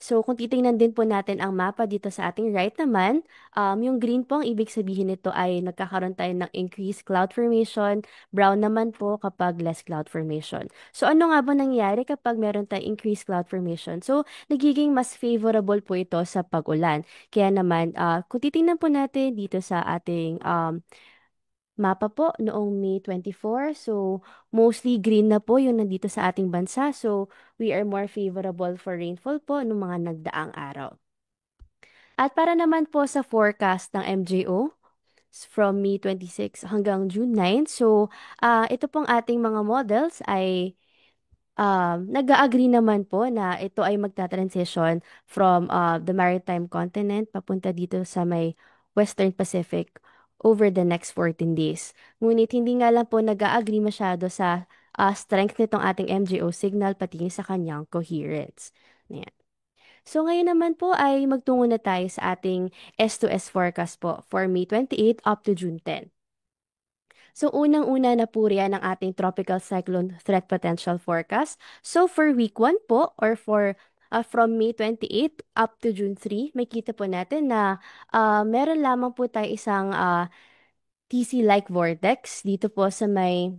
So, kung titingnan din po natin ang mapa dito sa ating right naman, yung green po ang ibig sabihin nito ay nagkakaroon tayo ng increased cloud formation, brown naman po kapag less cloud formation. So, ano nga ba nangyayari kapag meron tayong increased cloud formation? So, nagiging mas favorable po ito sa pag-ulan. Kaya naman, kung titingnan po natin dito sa ating mapa po noong May 24. So, mostly green na po yung nandito sa ating bansa. So, we are more favorable for rainfall po noong mga nagdaang araw. At para naman po sa forecast ng MJO, from May 26 hanggang June 9. So, ito pong ating mga models ay nag-agree naman po na ito ay magta-transition from the maritime continent papunta dito sa may Western Pacific over the next 14 days. Ngunit hindi nga lang po nag-agree masyado sa strength nitong ating MJO signal pati sa kanyang coherence. Ayan. So ngayon naman po ay magtungo na tayo sa ating S2S forecast po for May 28 up to June 10. So unang-una na po riyan ang ating tropical cyclone threat potential forecast. So for week 1 po or for from May 28 up to June 3, makita po natin na meron lamang po tayo isang TC-like vortex dito po sa may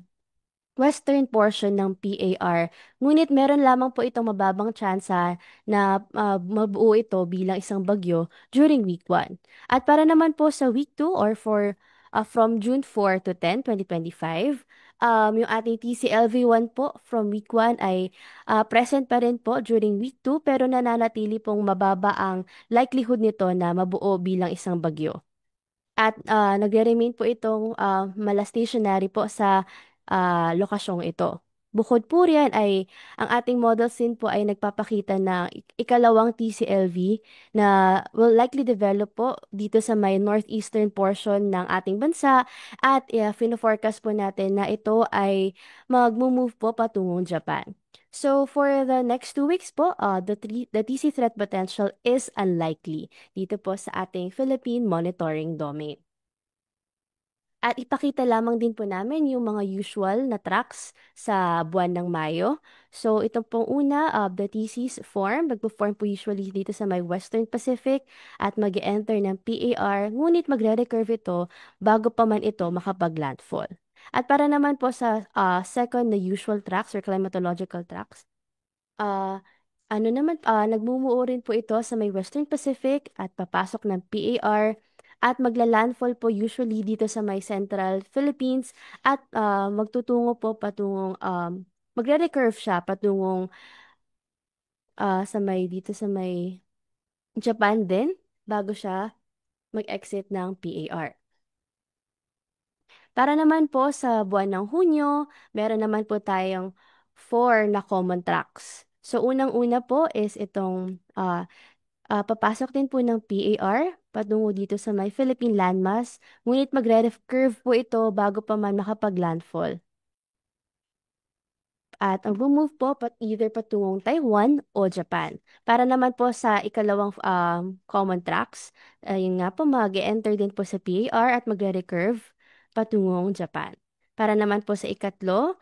western portion ng PAR. Ngunit meron lamang po itong mababang tsansa na mabuo ito bilang isang bagyo during week 1. At para naman po sa week 2 or from June 4 to 10, 2025, yung ating TCLV1 po from week 1 ay present pa rin po during week 2 pero nananatili pong mababa ang likelihood nito na mabuo bilang isang bagyo. At nagre-remain po itong mala-stationary po sa lokasyong ito. Bukod po riyan ay ang ating model sin po ay nagpapakita na ikalawang TCLV na will likely develop po dito sa may northeastern portion ng ating bansa at fino-forecast po natin na ito ay mag-move po patungong Japan. So for the next 2 weeks po, the TC threat potential is unlikely dito po sa ating Philippine monitoring domain. At ipakita lamang din po namin yung mga usual na tracks sa buwan ng Mayo. So, ito pong una, the thesis form. Magpo-form po usually dito sa may Western Pacific at mag-enter ng PAR. Ngunit magre-recurve ito bago pa man ito makapag-landfall. At para naman po sa second na usual tracks or climatological tracks, nagmumuo rin po ito sa may Western Pacific at papasok ng PAR at magla-landfall po usually dito sa may Central Philippines at magtutungo po patungong magre-recurve siya patungong sa may dito sa may Japan din bago siya mag-exit ng PAR. Para naman po sa buwan ng Hunyo, meron naman po tayong 4 na common tracks. So unang-una po is itong papasok din po ng PAR patungo dito sa may Philippine landmass, ngunit magre-curve po ito bago pa man makapag-landfall. At ang move po either patungong Taiwan o Japan. Para naman po sa ikalawang common tracks, yun nga po mag-enter din po sa PAR at magre-recurve patungong Japan. Para naman po sa ikatlo,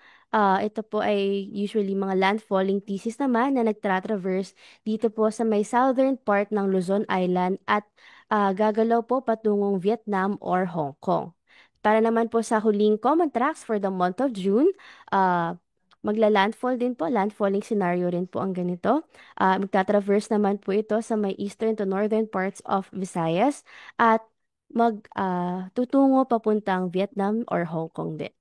ito po ay usually mga landfalling thesis naman na nagtra-traverse dito po sa may southern part ng Luzon Island at gagalaw po patungong Vietnam or Hong Kong. Para naman po sa huling common tracks for the month of June, magla-landfall din po, landfalling scenario rin po ang ganito. Magta-traverse naman po ito sa may eastern to northern parts of Visayas at tutungo papuntang Vietnam or Hong Kong din.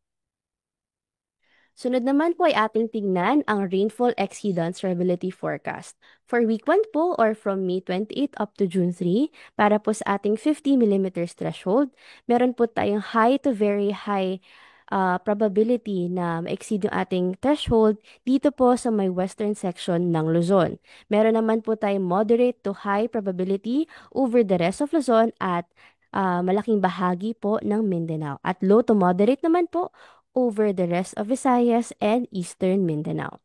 Sunod naman po ay ating tingnan ang rainfall exceedance probability forecast. For week 1 po or from May 28 up to June 3, para po sa ating 50 millimeters threshold, meron po tayong high to very high probability na ma-exceed yung ating threshold dito po sa may western section ng Luzon. Meron naman po tayong moderate to high probability over the rest of Luzon at malaking bahagi po ng Mindanao. At low to moderate naman po over the rest of Visayas and Eastern Mindanao.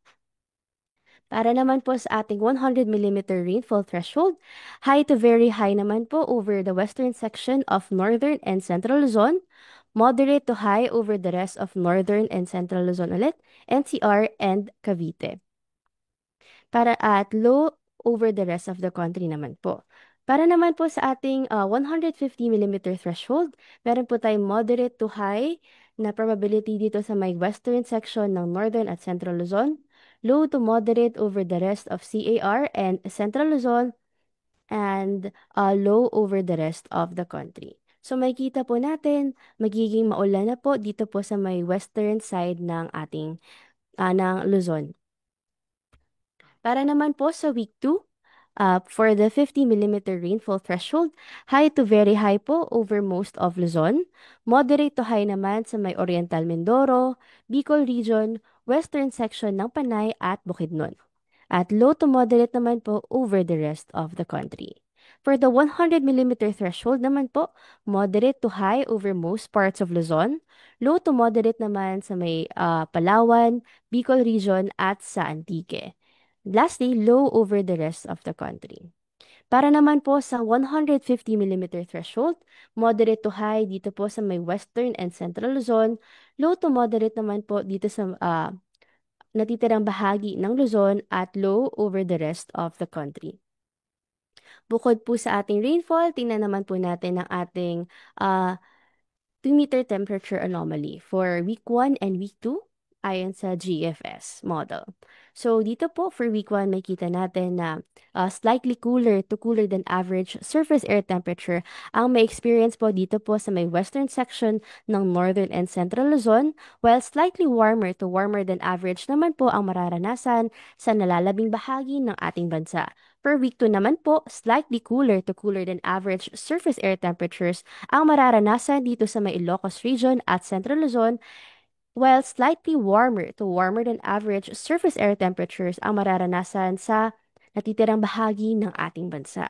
Para naman po sa ating 100 millimeter rainfall threshold, high to very high naman po over the western section of Northern and Central Luzon, moderate to high over the rest of Northern and Central Luzon ulit, NCR and Cavite. At low over the rest of the country naman po. Para naman po sa ating 150 millimeter threshold, meron po tayong moderate to high na probability dito sa may western section ng Northern at Central Luzon, low to moderate over the rest of CAR and Central Luzon, and low over the rest of the country. So makikita po natin, magiging maulan na po dito po sa may western side ng ating ng Luzon. Para naman po sa week 2, for the 50 millimeter rainfall threshold, high to very high po over most of Luzon, moderate to high naman sa may Oriental Mindoro, Bicol Region, western section ng Panay at Bukidnon. At low to moderate naman po over the rest of the country. For the 100 millimeter threshold naman po, moderate to high over most parts of Luzon, low to moderate naman sa may Palawan, Bicol Region at sa Antique. Lastly, low over the rest of the country. Para naman po sa 150 millimeter threshold, moderate to high dito po sa may western and central Luzon, low to moderate naman po dito sa natitirang bahagi ng Luzon at low over the rest of the country. Bukod po sa ating rainfall, tingnan naman po natin ang ating 2-meter temperature anomaly for week 1 and week 2 ayon sa GFS model. So dito po for week 1 makita natin na slightly cooler to cooler than average surface air temperature ang may experience po dito po sa may western section ng Northern and Central Luzon, while slightly warmer to warmer than average naman po ang mararanasan sa nalalabing bahagi ng ating bansa. For week 2 naman po, slightly cooler to cooler than average surface air temperatures ang mararanasan dito sa may Ilocos Region at Central Luzon, while slightly warmer to warmer than average surface air temperatures ang mararanasan sa natitirang bahagi ng ating bansa.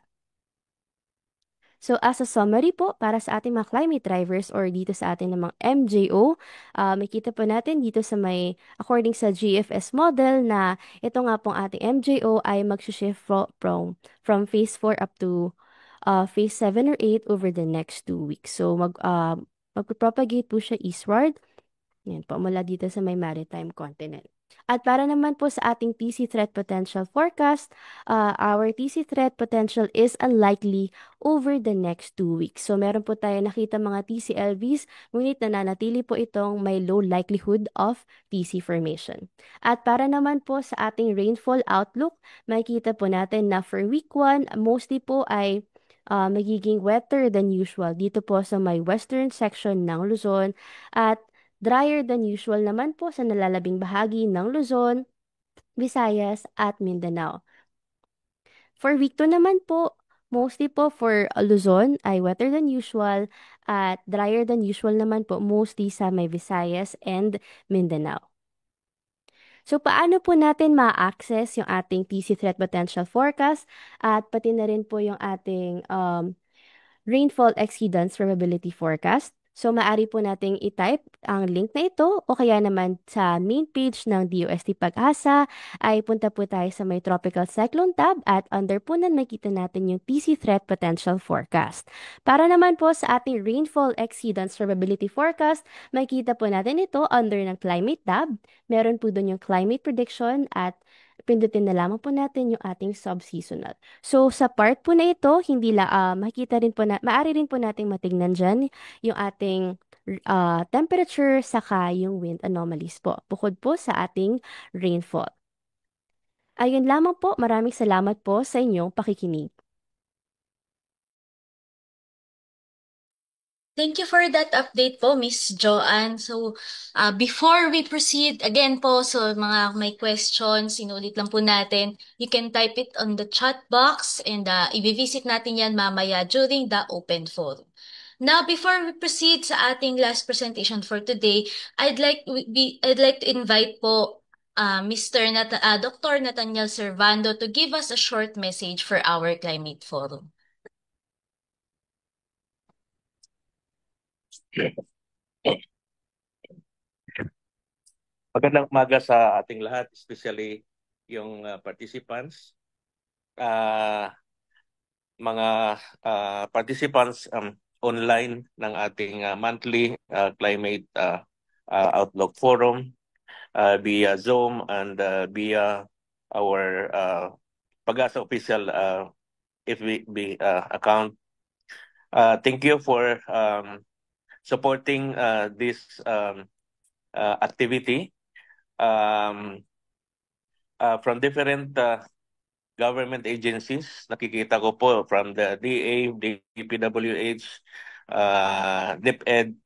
So as a summary po, para sa ating mga climate drivers or dito sa ating mga MJO, makita po natin dito sa may, according sa GFS model, na ito nga pong ating MJO ay mag-shift from phase 4 up to phase 7 or 8 over the next 2 weeks. So mag-propagate po siya eastward. Yan po, mula dito sa may maritime continent. At para naman po sa ating TC threat potential forecast, our TC threat potential is unlikely over the next 2 weeks. So meron po tayo nakita mga TCLVs, ngunit nananatili po itong may low likelihood of TC formation. At para naman po sa ating rainfall outlook, makikita po natin na for week 1, mostly po ay magiging wetter than usual dito po sa may western section ng Luzon at drier than usual naman po sa nalalabing bahagi ng Luzon, Visayas at Mindanao. For week 2 naman po, mostly po for Luzon ay wetter than usual at drier than usual naman po mostly sa may Visayas and Mindanao. So, paano po natin ma-access yung ating TC Threat Potential Forecast at pati na rin po yung ating rainfall exceedance probability forecast? So, maaari po nating i-type ang link na ito o kaya naman sa main page ng DOST Pag-asa ay punta po tayo sa may Tropical Cyclone tab at under po nan makita natin yung TC Threat Potential Forecast. Para naman po sa ating rainfall exceedance probability forecast, makita po natin ito under ng Climate tab. Meron po doon yung Climate Prediction at pindutin na lamang po natin yung ating subseasonal. So, sa part po na ito, hindi makikita rin po maaari rin po nating matignan dyan yung ating temperature saka yung wind anomalies po. Bukod po sa ating rainfall. Ayun lamang po. Maraming salamat po sa inyong pakikinig. Thank you for that update po, Miss Joanne. So, before we proceed, again po, so mga may questions, sinulit lang po natin, you can type it on the chat box and i-visit natin yan mamaya during the open forum. Now, before we proceed sa ating last presentation for today, I'd like to invite po Dr. Nathaniel Servando to give us a short message for our climate forum. Magandang umaga sa ating lahat, especially yung participants. Mga participants online ng ating monthly climate outlook forum via Zoom and via our Pag-asa official FB account. Thank you for supporting this activity from different government agencies. Nakikita ko po from the DA, DPWH, DepEd,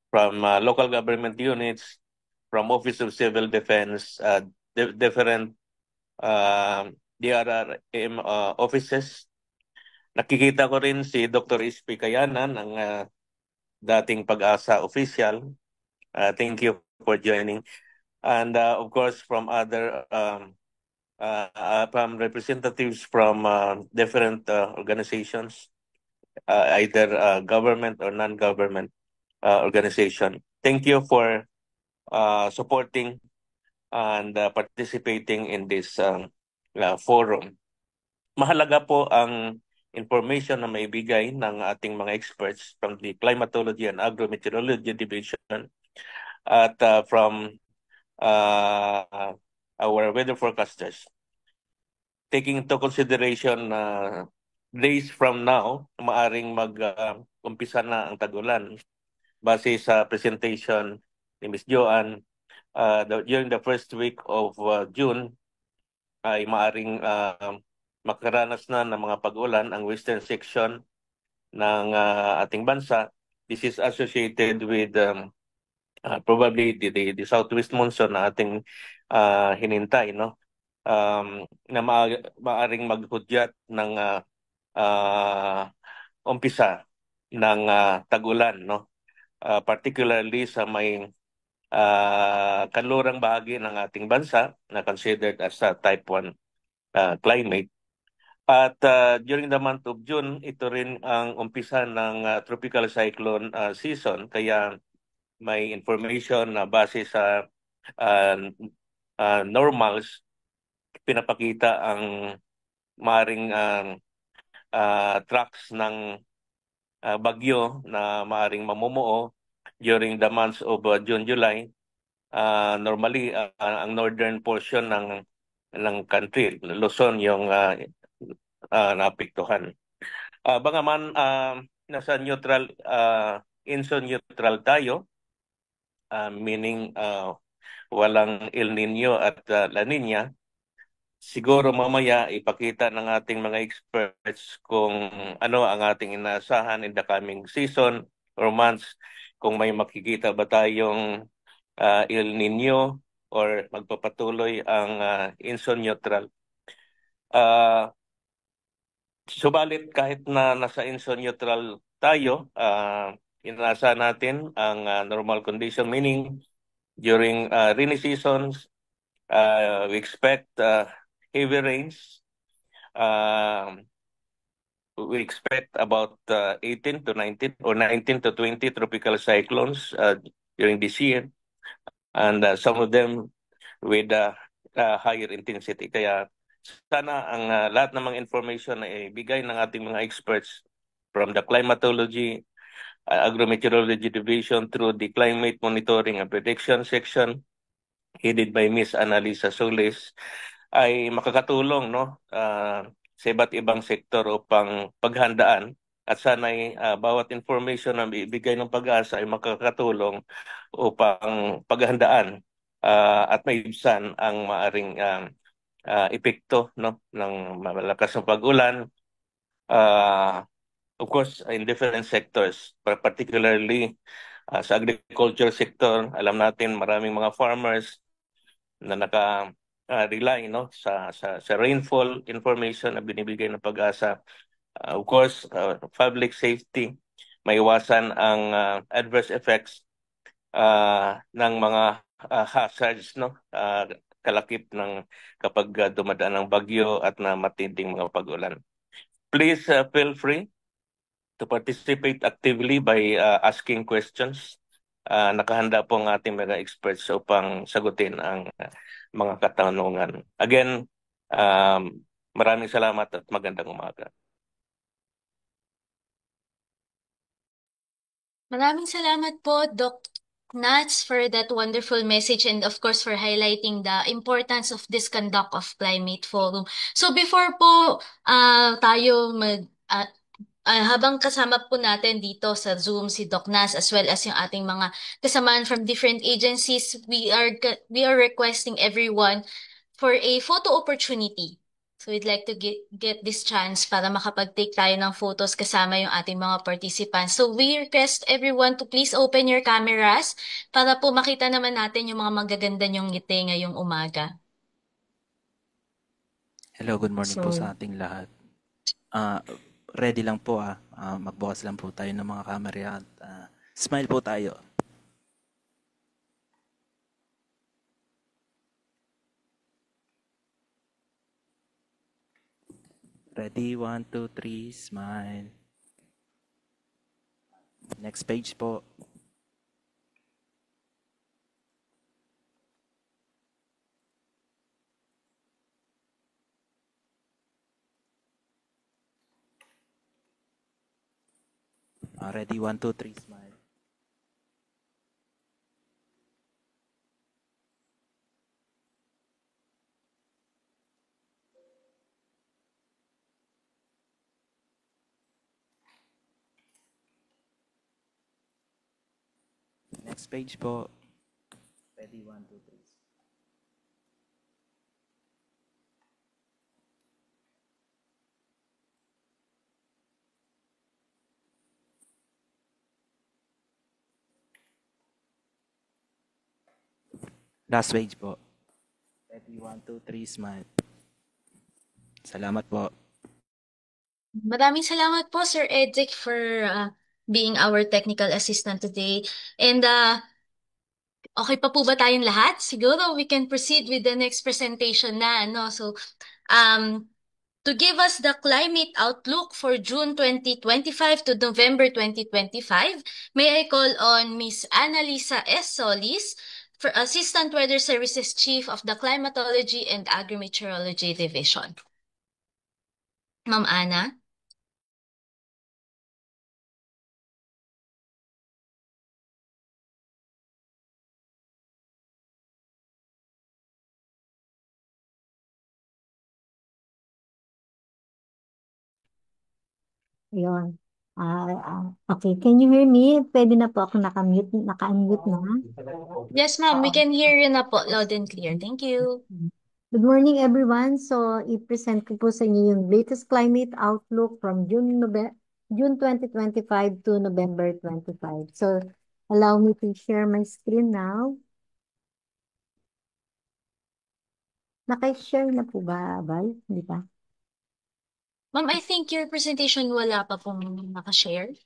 from local government units, from Office of Civil Defense, different DRRM offices. Nakikita ko rin si Dr. Ispi Kayanan, ang dating Pag-asa official. Thank you for joining. And of course, from other from representatives from different organizations, either government or non-government organization. Thank you for supporting and participating in this forum. Mahalaga po ang information na maibigay ng ating mga experts from the Climatology and Agrometeorology Division at from our weather forecasters. Taking into consideration days from now, maaring mag-umpisa na ang tag-ulan base sa presentation ni Ms. Joanne. During the first week of June ay maaring makaranas na ng mga pag-ulan ang western section ng ating bansa. This is associated with probably the southwest monsoon na ating hinintay, no? Na maaring maghudyat ng umpisa ng tag-ulan, no? Particularly sa may kanlurang bahagi ng ating bansa na considered as type 1 climate. At during the month of June, ito rin ang umpisa ng tropical cyclone season. Kaya may information na base sa normals, pinapakita ang maaring tracks ng bagyo na maaring mamumuo during the months of June, July. Normally, ang northern portion ng country, Luzon, yung naapektuhan. Bagaman nasa neutral, inso-neutral tayo, meaning walang El Nino at La Nina, siguro mamaya ipakita ng ating mga experts kung ano ang ating inaasahan in the coming season or months, kung may makikita ba tayong El Nino or magpapatuloy ang inso-neutral. Subalit kahit na nasa INSO neutral tayo, inaasahan natin ang normal condition, meaning during rainy seasons, we expect heavy rains. We expect about 18 to 19 or 19 to 20 tropical cyclones during this year, and some of them with higher intensity. Kaya sana ang lahat ng mga information na ibigay ng ating mga experts from the climatology, agrometeorology division through the climate monitoring and prediction section headed by Miss Annalisa Solis ay makakatulong sa iba't ibang sektor upang paghandaan at sana'y bawat information na ibigay ng Pag-asa ay makakatulong upang paghandaan at maibsan ang maaring epekto ng malakas na pag-ulan. Of course, in different sectors, particularly sa agriculture sector, alam natin maraming mga farmers na naka-rely sa rainfall information na binibigay ng Pag-asa. Of course, public safety, maiwasan ang adverse effects ng mga hazards, kalakip ng kapag dumadaan ng bagyo at na matinding mga pag-ulan. Please feel free to participate actively by asking questions. Nakahanda po ang ating mga experts upang sagutin ang mga katanungan. Again, maraming salamat at magandang umaga. Maraming salamat po, Doc Nats, for that wonderful message and of course for highlighting the importance of this conduct of climate forum. So before po tayo habang kasama po natin dito sa Zoom si Doc Nas as well as yung ating mga kasamaan from different agencies, we are requesting everyone for a photo opportunity. So we'd like to get this chance para makapag-take tayo ng photos kasama yung ating mga participants. So we request everyone to please open your cameras para po makita naman natin yung mga magaganda nyong ngiti ngayong umaga. Hello, good morning po sa ating lahat. Ready lang po magbukas lang po tayo ng mga camera at smile po tayo. Ready, 1, 2, 3, smile. Next page po. Ready, 1, 2, 3, smile. Next page po. Ready, 1, 2, 3. Last page po. Ready, 1, 2, 3, smile. Salamat po. Maraming salamat po, Sir Edric, for being our technical assistant today. And okay pa po ba tayong lahat? Siguro we can proceed with the next presentation na, no? So, to give us the climate outlook for June 2025 to November 2025, may I call on Ms. Annalisa S. Solis, for Assistant Weather Services Chief of the Climatology and Agrimeteorology Division. Ma'am Ana? Ayun. Okay, can you hear me? Pwede na po ako naka-unmute na. Yes, ma'am. We can hear you na po, loud and clear. Thank you. Good morning, everyone. So, i-present ko po sa inyo yung latest climate outlook from June 2025 to November 25. So, allow me to share my screen now. Naka-share na po ba, Abay? Hindi pa? Ma'am, I think your presentation wala pa pong nakashare.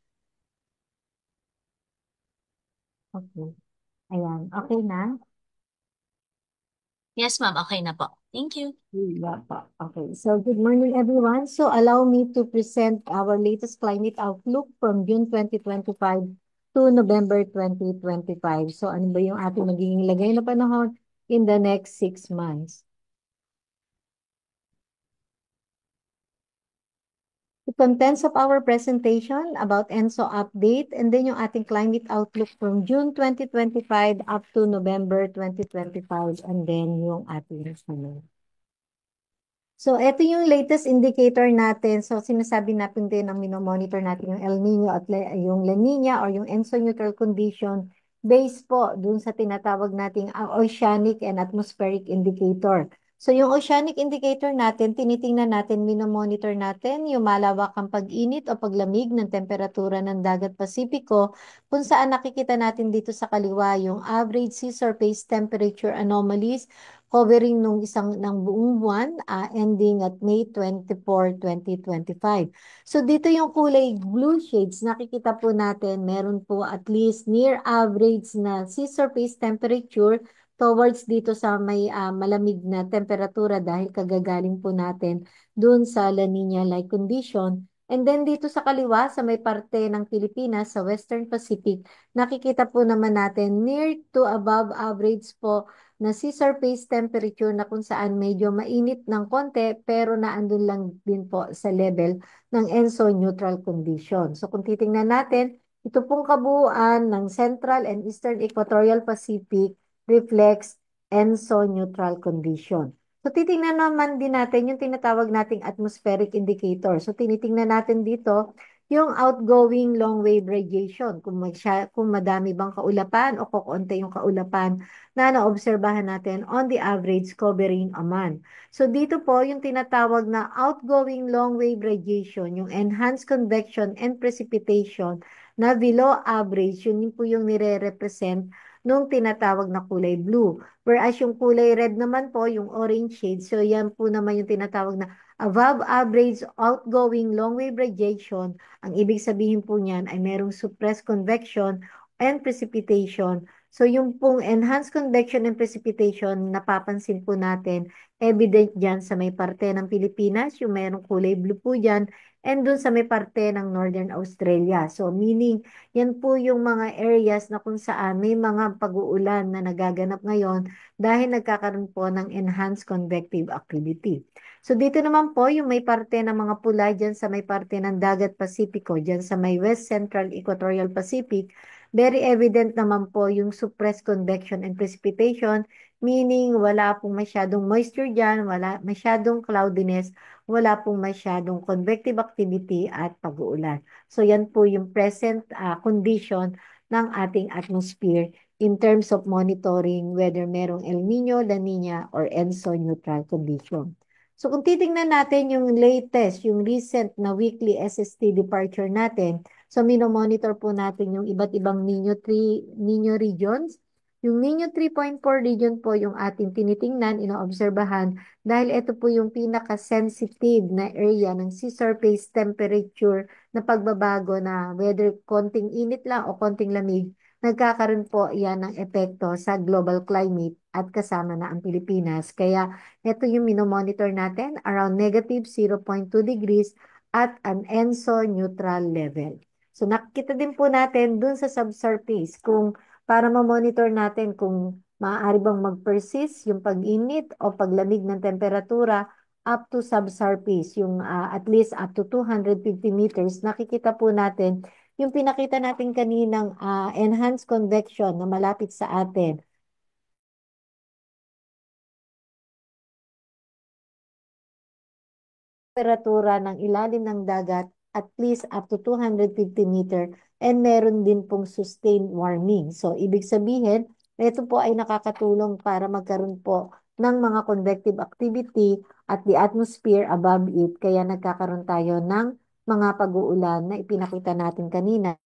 Okay. Ayan. Okay na? Yes, ma'am. Okay na po. Thank you. Yeah, po. Okay. So, good morning, everyone. So, allow me to present our latest climate outlook from June 2025 to November 2025. So, ano ba yung ating magiging lagay na panahon in the next 6 months? The contents of our presentation about ENSO update and then yung ating climate outlook from June 2025 up to November 2025 and then yung ating summary. So, ito yung latest indicator natin. So, sinasabi natin din ang minomonitor natin yung El Nino at yung La Nina or yung ENSO neutral condition based po dun sa tinatawag nating oceanic and atmospheric indicator. So, yung oceanic indicator natin, tinitingnan natin, minomonitor natin yung malawakang pag-init o paglamig ng temperatura ng dagat Pasipiko kung saan nakikita natin dito sa kaliwa yung average sea surface temperature anomalies covering ng buong buwan, ending at May 24, 2025. So dito yung kulay blue shades, nakikita po natin, meron po at least near average na sea surface temperature towards dito sa may malamig na temperatura dahil kagagaling po natin dun sa La Nina-like condition. And then dito sa kaliwa, sa may parte ng Pilipinas, sa Western Pacific, nakikita po naman natin near to above average po na sea surface temperature na kung saan medyo mainit ng konti pero naandun lang din po sa level ng ENSO neutral condition. So kung titingnan natin, ito pong kabuuan ng Central and Eastern Equatorial Pacific reflects ENSO neutral condition. So titingnan naman din natin yung tinatawag nating atmospheric indicator. So tinitingnan natin dito yung outgoing long wave radiation, kung madami bang kaulapan o kukunti yung kaulapan na naobserbahan natin on the average covering a month. So dito po yung tinatawag na outgoing long wave radiation, yung enhanced convection and precipitation na below average, yun po yung nire-represent nung tinatawag na kulay blue. Whereas yung kulay red naman po, yung orange shade, so yan po naman yung tinatawag na above average outgoing long wave radiation. Ang ibig sabihin po niyan ay merong suppressed convection and precipitation. So yung pong enhanced convection and precipitation, napapansin po natin, evident dyan sa may parte ng Pilipinas, yung merong kulay blue po dyan, and dun sa may parte ng Northern Australia. So meaning, yan po yung mga areas na kung saan may mga pag-uulan na nagaganap ngayon dahil nagkakaroon po ng enhanced convective activity. So dito naman po yung may parte ng mga pula dyan sa may parte ng Dagat Pasipiko, dyan sa may West Central Equatorial Pacific, very evident naman po yung suppressed convection and precipitation, meaning wala pong masyadong moisture dyan, wala masyadong cloudiness, wala pong masyadong convective activity at pag-uulan. So yan po yung present condition ng ating atmosphere in terms of monitoring whether merong El Nino, La Nina, or ENSO neutral condition. So kung titingnan natin yung latest, yung recent na weekly SST departure natin, so minomonitor po natin yung iba't ibang Nino regions. Yung Nino 3.4 region po yung ating tinitingnan, inoobserbahan, dahil ito po yung pinaka-sensitive na area ng sea surface temperature na pagbabago na whether konting init lang o konting lamig, nagkakaroon po yan ng epekto sa global climate at kasama na ang Pilipinas. Kaya ito yung minomonitor natin around negative 0.2 degrees at an ENSO neutral level. So nakikita din po natin dun sa subsurface kung para ma-monitor natin kung maaari bang mag-persist yung pag-init o paglamig ng temperatura up to subsurface, yung at least up to 250 meters, nakikita po natin yung pinakita natin kaninang enhanced convection na malapit sa atin. Temperatura ng ilalim ng dagat at least up to 250 meter and meron din pong sustained warming. So, ibig sabihin, ito po ay nakakatulong para magkaroon po ng mga convective activity at the atmosphere above it. Kaya nagkakaroon tayo ng mga pag-uulan na ipinakita natin kanina.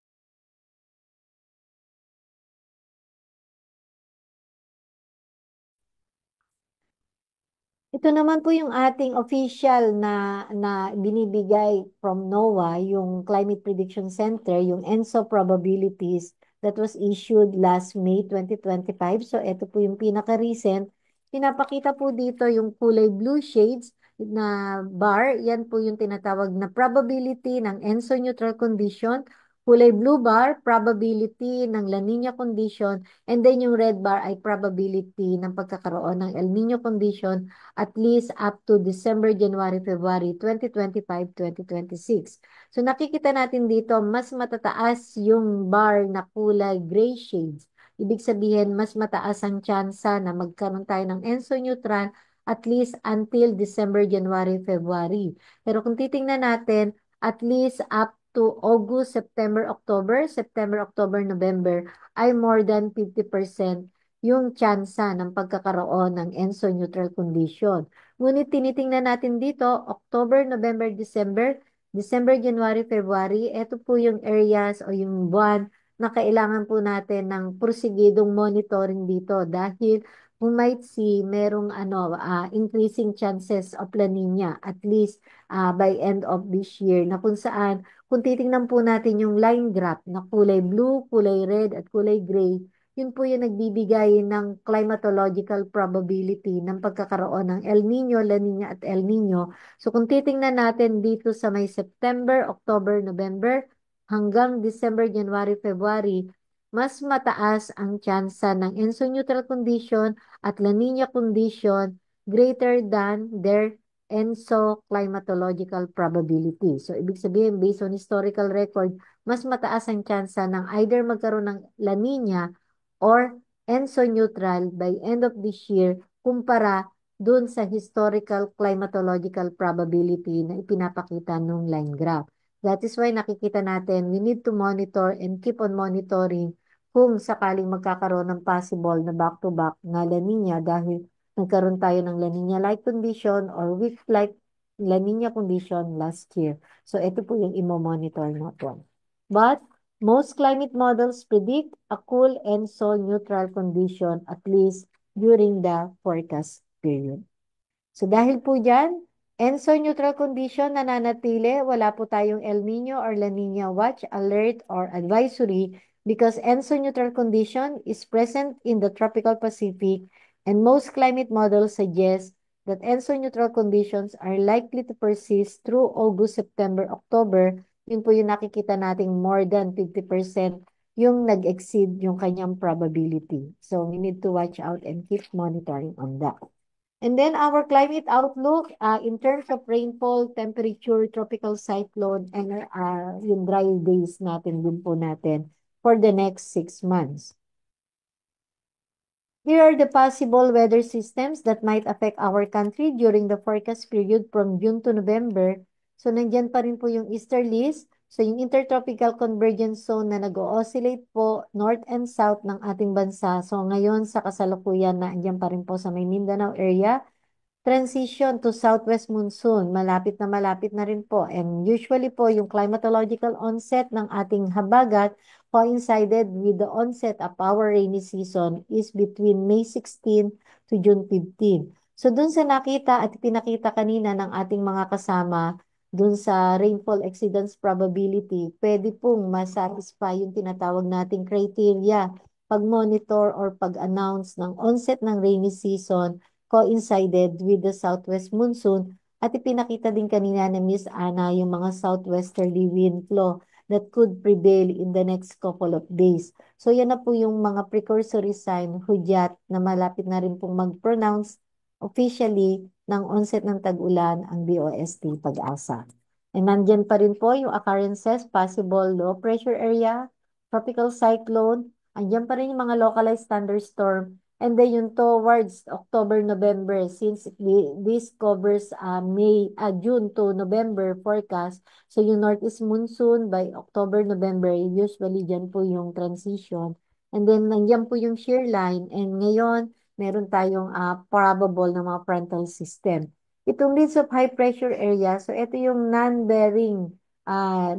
Ito Ito naman po yung ating official na binibigay from NOAA, yung Climate Prediction Center, yung ENSO probabilities that was issued last May 2025. So ito po yung pinaka-recent. Pinapakita po dito yung kulay blue shades na bar. Yan po yung tinatawag na probability ng ENSO neutral condition. Kulay blue bar, probability ng La Nina condition. And then yung red bar ay probability ng pagkakaroon ng El Nino condition at least up to December, January, February 2025, 2026. So nakikita natin dito, mas matataas yung bar na kulay gray shades. Ibig sabihin, mas mataas ang tsansa na magkaroon tayo ng ENSO neutral at least until December, January, February. Pero kung titingnan natin, at least up to August, September, October, November, ay more than 50% yung tsansa ng pagkakaroon ng ENSO neutral condition. Ngunit tinitingnan natin dito, October, November, December, January, February, ito po yung areas o yung buwan na kailangan po natin ng porsigidong monitoring dito dahil we might see merong increasing chances of La Nina at least by end of this year na kung saan kung titingnan po natin yung line graph na kulay blue, kulay red at kulay gray, yun po yung nagbibigay ng climatological probability ng pagkakaroon ng El Nino, La Nina at El Nino. So kung titingnan natin dito sa may September, October, November hanggang December, January, February, mas mataas ang tsansa ng ENSO neutral condition at La Nina condition greater than their ENSO climatological probability. So ibig sabihin, based on historical record, mas mataas ang tsansa ng either magkaroon ng La Nina or ENSO neutral by end of this year kumpara dun sa historical climatological probability na ipinapakita nung line graph. That is why nakikita natin, we need to monitor and keep on monitoring kung sakaling magkakaroon ng possible na back-to-back na La Nina dahil nagkaroon tayo ng La Nina-like condition or weak-like La Nina condition last year. So ito po yung imo-monitor natin. But most climate models predict a cool and so neutral condition at least during the forecast period. So dahil po dyan, ENSO neutral condition nananatili, wala po tayong El Nino or La Nina watch, alert, or advisory because ENSO neutral condition is present in the tropical Pacific and most climate models suggest that ENSO neutral conditions are likely to persist through August, September, October. Yun po yung nakikita nating more than 50% yung nag-exceed yung kanyang probability. So we need to watch out and keep monitoring on that. And then our climate outlook in terms of rainfall, temperature, tropical cyclone, and yung dry days natin din po natin for the next 6 months. Here are the possible weather systems that might affect our country during the forecast period from June to November. So nandyan pa rin po yung easterlies. So yung intertropical convergence zone na nag-oscillate po north and south ng ating bansa. So ngayon sa kasalukuyan na andyan pa rin po sa may Mindanao area. Transition to southwest monsoon, malapit na rin po. And usually po yung climatological onset ng ating habagat coincided with the onset of our rainy season is between May 16 to June 15. So dun sa nakita at pinakita kanina ng ating mga kasama, dun sa rainfall exceedance probability, pwede pong masatisfy yung tinatawag nating criteria pag-monitor or pag-announce ng onset ng rainy season coincided with the southwest monsoon at ipinakita din kanina ni Miss Ana yung mga southwesterly wind flow that could prevail in the next couple of days. So yan na po yung mga precursory sign, hudyat na malapit na rin pong mag-pronounce officially ng onset ng tag-ulan ang DOST Pag-asa. And nandyan pa rin po yung occurrences, possible low pressure area, tropical cyclone, andyan pa rin yung mga localized thunderstorm, and then yung towards October, November, since this covers June to November forecast. So yung northeast monsoon by October, November, usually dyan po yung transition. And then nandiyan po yung shear line. And ngayon, meron tayong probable na mga frontal system. Itong leads of high pressure area, so ito yung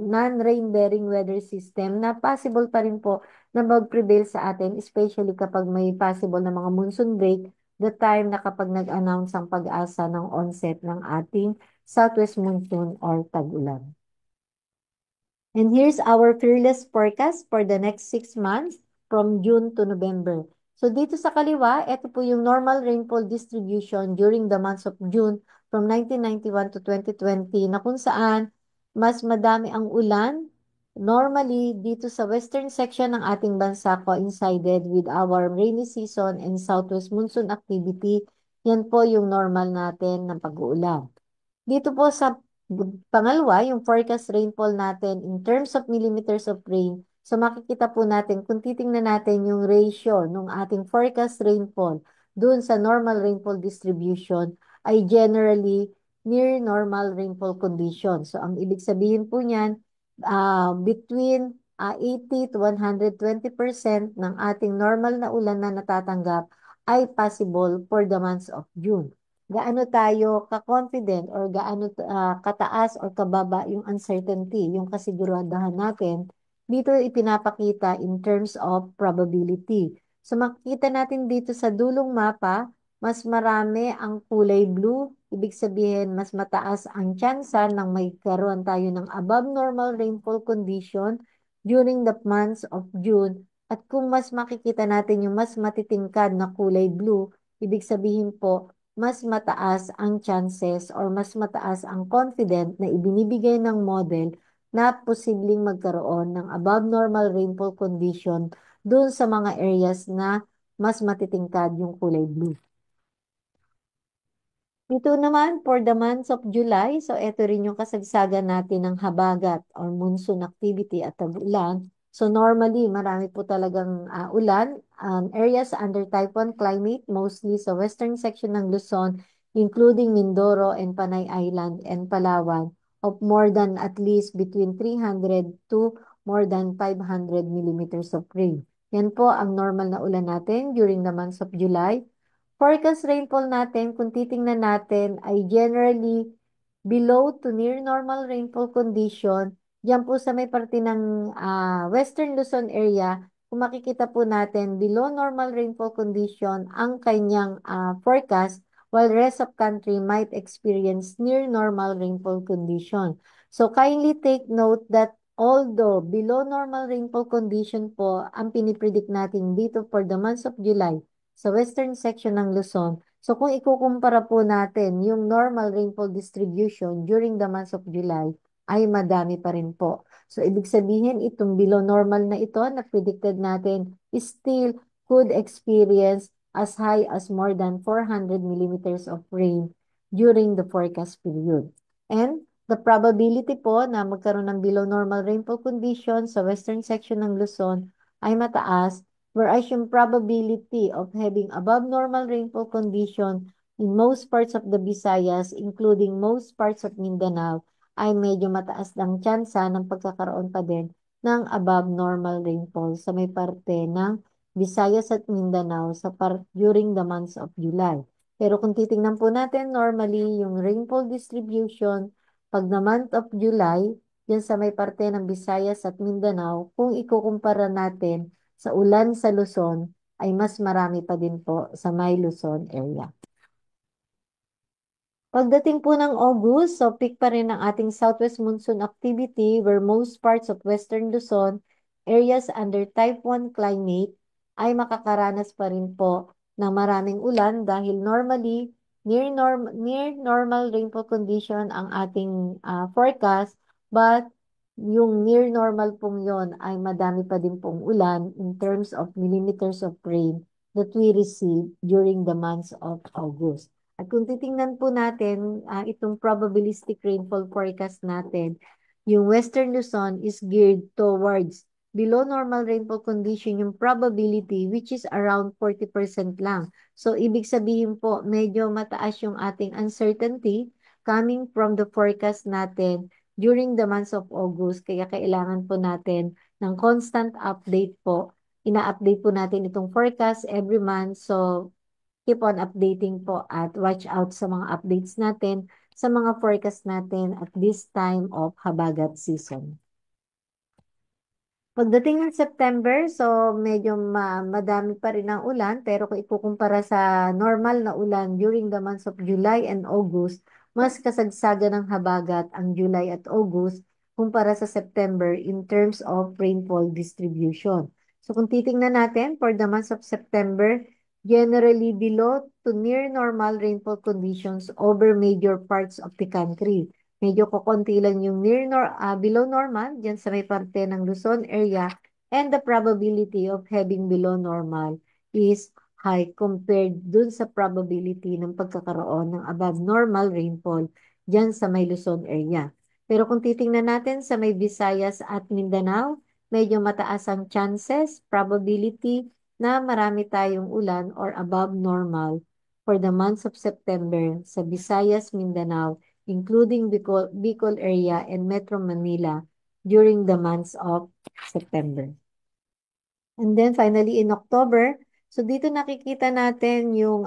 non-rain-bearing weather system na possible pa rin po na mag-prevail sa atin, especially kapag may possible na mga monsoon break the time na kapag nag-announce ang pag-asa ng onset ng ating southwest monsoon or tag-ulan. And here's our fearless forecast for the next 6 months from June to November. So dito sa kaliwa, ito po yung normal rainfall distribution during the months of June from 1991 to 2020 na kung saan mas madami ang ulan. Normally, dito sa western section ng ating bansa coincided with our rainy season and southwest monsoon activity. Yan po yung normal natin ng pag-uulan. Dito po sa pangalawa, yung forecast rainfall natin in terms of millimeters of rain. So makikita po natin, kung titingnan natin yung ratio ng ating forecast rainfall dun sa normal rainfall distribution ay generally near normal rainfall condition. So ang ibig sabihin po niyan, between 80 to 120% ng ating normal na ulan na natatanggap ay possible for the months of June. Gaano tayo ka-confident or gaano kataas or kababa yung uncertainty, yung kasiguraduhan natin, dito ipinapakita in terms of probability. So makikita natin dito sa dulong mapa, mas marami ang kulay blue, ibig sabihin mas mataas ang tsansa ng may karoon tayo ng above normal rainfall condition during the months of June. At kung mas makikita natin yung mas matitingkad na kulay blue, ibig sabihin po, mas mataas ang chances or mas mataas ang confident na ibinibigay ng model na posibleng magkaroon ng above normal rainfall condition doon sa mga areas na mas matitingkad yung kulay blue. Ito naman for the months of July, so ito rin yung kasagsagan natin ng habagat or monsoon activity at tag-ulan. So normally, marami po talagang ulan. Areas under Type 1 climate, mostly sa western section ng Luzon, including Mindoro and Panay Island and Palawan, of more than at least between 300 to more than 500 millimeters of rain. Yan po ang normal na ulan natin during the months of July. Forecast rainfall natin, kung titingnan natin, ay generally below to near normal rainfall condition. Diyan po sa may parte ng Western Luzon area, kung makikita po natin, below normal rainfall condition ang kanyang forecast, while rest of country might experience near normal rainfall condition. So kindly take note that although below normal rainfall condition po ang pinipredict natin dito for the months of July, sa western section ng Luzon. So kung ikukumpara po natin yung normal rainfall distribution during the months of July, ay madami pa rin po. So ibig sabihin itong below normal na ito na predicted natin still could experience as high as more than 400 millimeters of rain during the forecast period. And the probability po na magkaroon ng below normal rainfall condition sa western section ng Luzon ay mataas, whereas yung probability of having above normal rainfall condition in most parts of the Visayas, including most parts of Mindanao, ay medyo mataas ng tsansa ng pagkakaroon pa din ng above normal rainfall sa may parte ng Visayas at Mindanao during the months of July. Pero kung titingnan po natin, normally yung rainfall distribution pag the month of July, yan sa may parte ng Visayas at Mindanao, kung ikukumpara natin sa ulan sa Luzon ay mas marami pa din po sa may Luzon area. Pagdating po ng August, so peak pa rin ang ating southwest monsoon activity where most parts of western Luzon, areas under Type 1 climate, ay makakaranas pa rin po ng maraming ulan dahil normally near normal rainfall condition ang ating forecast, but yung near normal pong yon ay madami pa din pong ulan in terms of millimeters of rain that we receive during the months of August. At kung titingnan po natin itong probabilistic rainfall forecast natin, yung Western Luzon is geared towards below normal rainfall condition yung probability which is around 40% lang. So ibig sabihin po medyo mataas yung ating uncertainty coming from the forecast natin during the months of August, kaya kailangan po natin ng constant update po. Ina-update po natin itong forecast every month. So, keep on updating po at watch out sa mga updates natin sa mga forecast natin at this time of habagat season. Pagdating ng September, so medyo madami pa rin ang ulan, pero kung ikukumpara sa normal na ulan during the months of July and August, mas kasagsagan ng habagat ang July at August kumpara sa September in terms of rainfall distribution. So kung titingnan natin, for the months of September, generally below to near normal rainfall conditions over major parts of the country. Medyo kokonti lang yung below normal dyan sa may parte ng Luzon area, and the probability of having below normal is high compared dun sa probability ng pagkakaroon ng above normal rainfall dyan sa may Luzon area. Pero kung titingnan natin sa may Visayas at Mindanao, medyo mataas ang chances, probability na marami tayong ulan or above normal for the months of September sa Visayas, Mindanao, including Bicol area and Metro Manila during the months of September. And then finally in October, so dito nakikita natin yung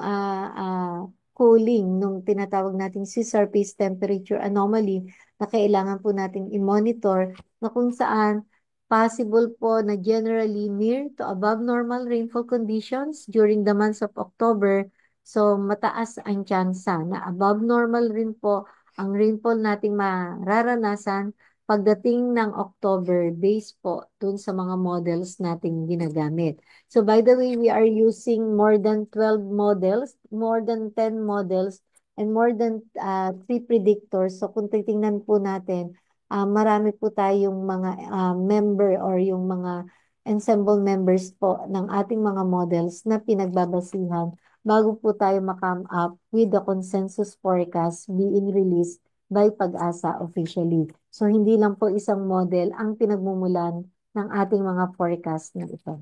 cooling nung tinatawag nating sea surface temperature anomaly na kailangan po nating i-monitor na kung saan possible po na generally near to above normal rainfall conditions during the months of October. So mataas ang tsansa na above normal rin po ang rainfall nating mararanasan pagdating ng October based po dun sa mga models nating ginagamit. So by the way, we are using more than 12 models, more than 10 models, and more than 3 predictors. So kung titingnan po natin, marami po tayong mga member or yung mga ensemble members po ng ating mga models na pinagbabasihan bago po tayo makam up with the consensus forecast being released by Pag-asa officially. So hindi lang po isang model ang pinagmumulan ng ating mga forecast na ito.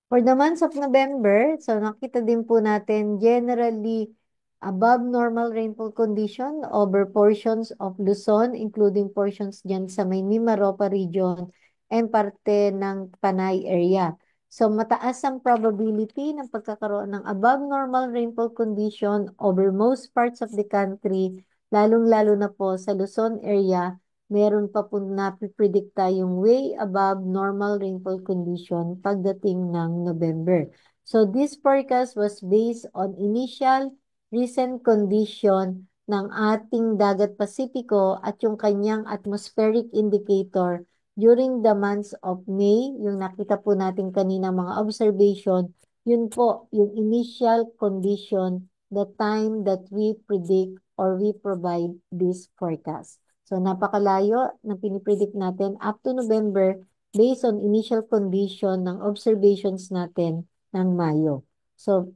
For the months of November, so nakita din po natin generally above normal rainfall condition over portions of Luzon, including portions dyan sa may Mimaropa region and parte ng Panay area. So mataas ang probability ng pagkakaroon ng above normal rainfall condition over most parts of the country, lalong-lalo na po sa Luzon area. Meron pa po napipredict tayong way above normal rainfall condition pagdating ng November. So this forecast was based on initial recent condition ng ating Dagat Pasipiko at yung kanyang atmospheric indicator during the months of May, yung nakita po natin kanina mga observation, yun po yung initial condition, the time that we predict or we provide this forecast. So napakalayo na pinipredict natin up to November based on initial condition ng observations natin ng Mayo. So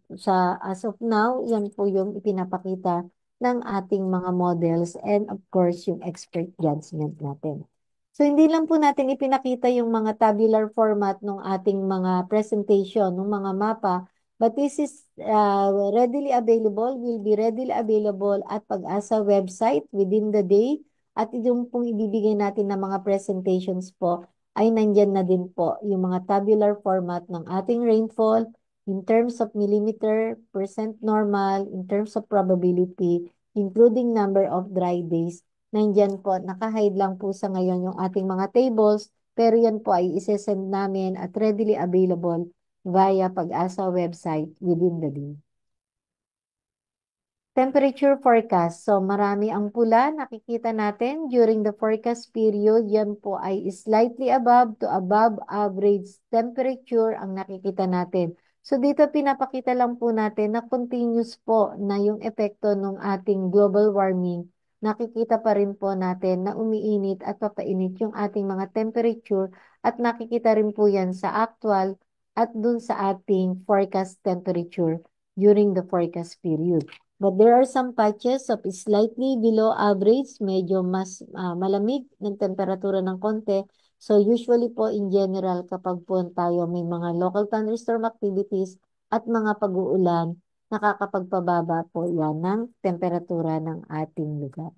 as of now, yan po yung ipinapakita ng ating mga models and of course yung expert judgment natin. So hindi lang po natin ipinakita yung mga tabular format ng ating mga presentation, ng mga mapa, but this is readily available, will be readily available at Pag-asa website within the day. At yung pong ibibigay natin ng mga presentations po ay nandyan na din po yung mga tabular format ng ating rainfall in terms of millimeter, percent normal, in terms of probability, including number of dry days. Nandyan po, nakahide lang po sa ngayon yung ating mga tables, pero yan po ay isesend namin at readily available via Pag-asa website within the day. Temperature forecast. So marami ang pula nakikita natin during the forecast period. Yan po ay slightly above to above average temperature ang nakikita natin. So dito pinapakita lang po natin na continuous po na yung epekto ng ating global warming. Nakikita pa rin po natin na umiinit at papainit yung ating mga temperature at nakikita rin po yan sa actual at dun sa ating forecast temperature during the forecast period. But there are some patches of slightly below average, medyo mas malamig ng temperatura ng konti. So usually po in general kapag po tayo may mga local thunderstorm activities at mga pag-uulan, nakakapagpababa po yan ng temperatura ng ating lugar.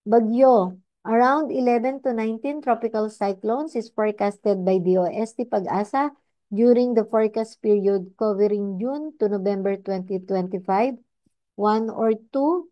Bagyo. Around 11 to 19 tropical cyclones is forecasted by DOST Pag-asa during the forecast period covering June to November 2025, 1 or 2,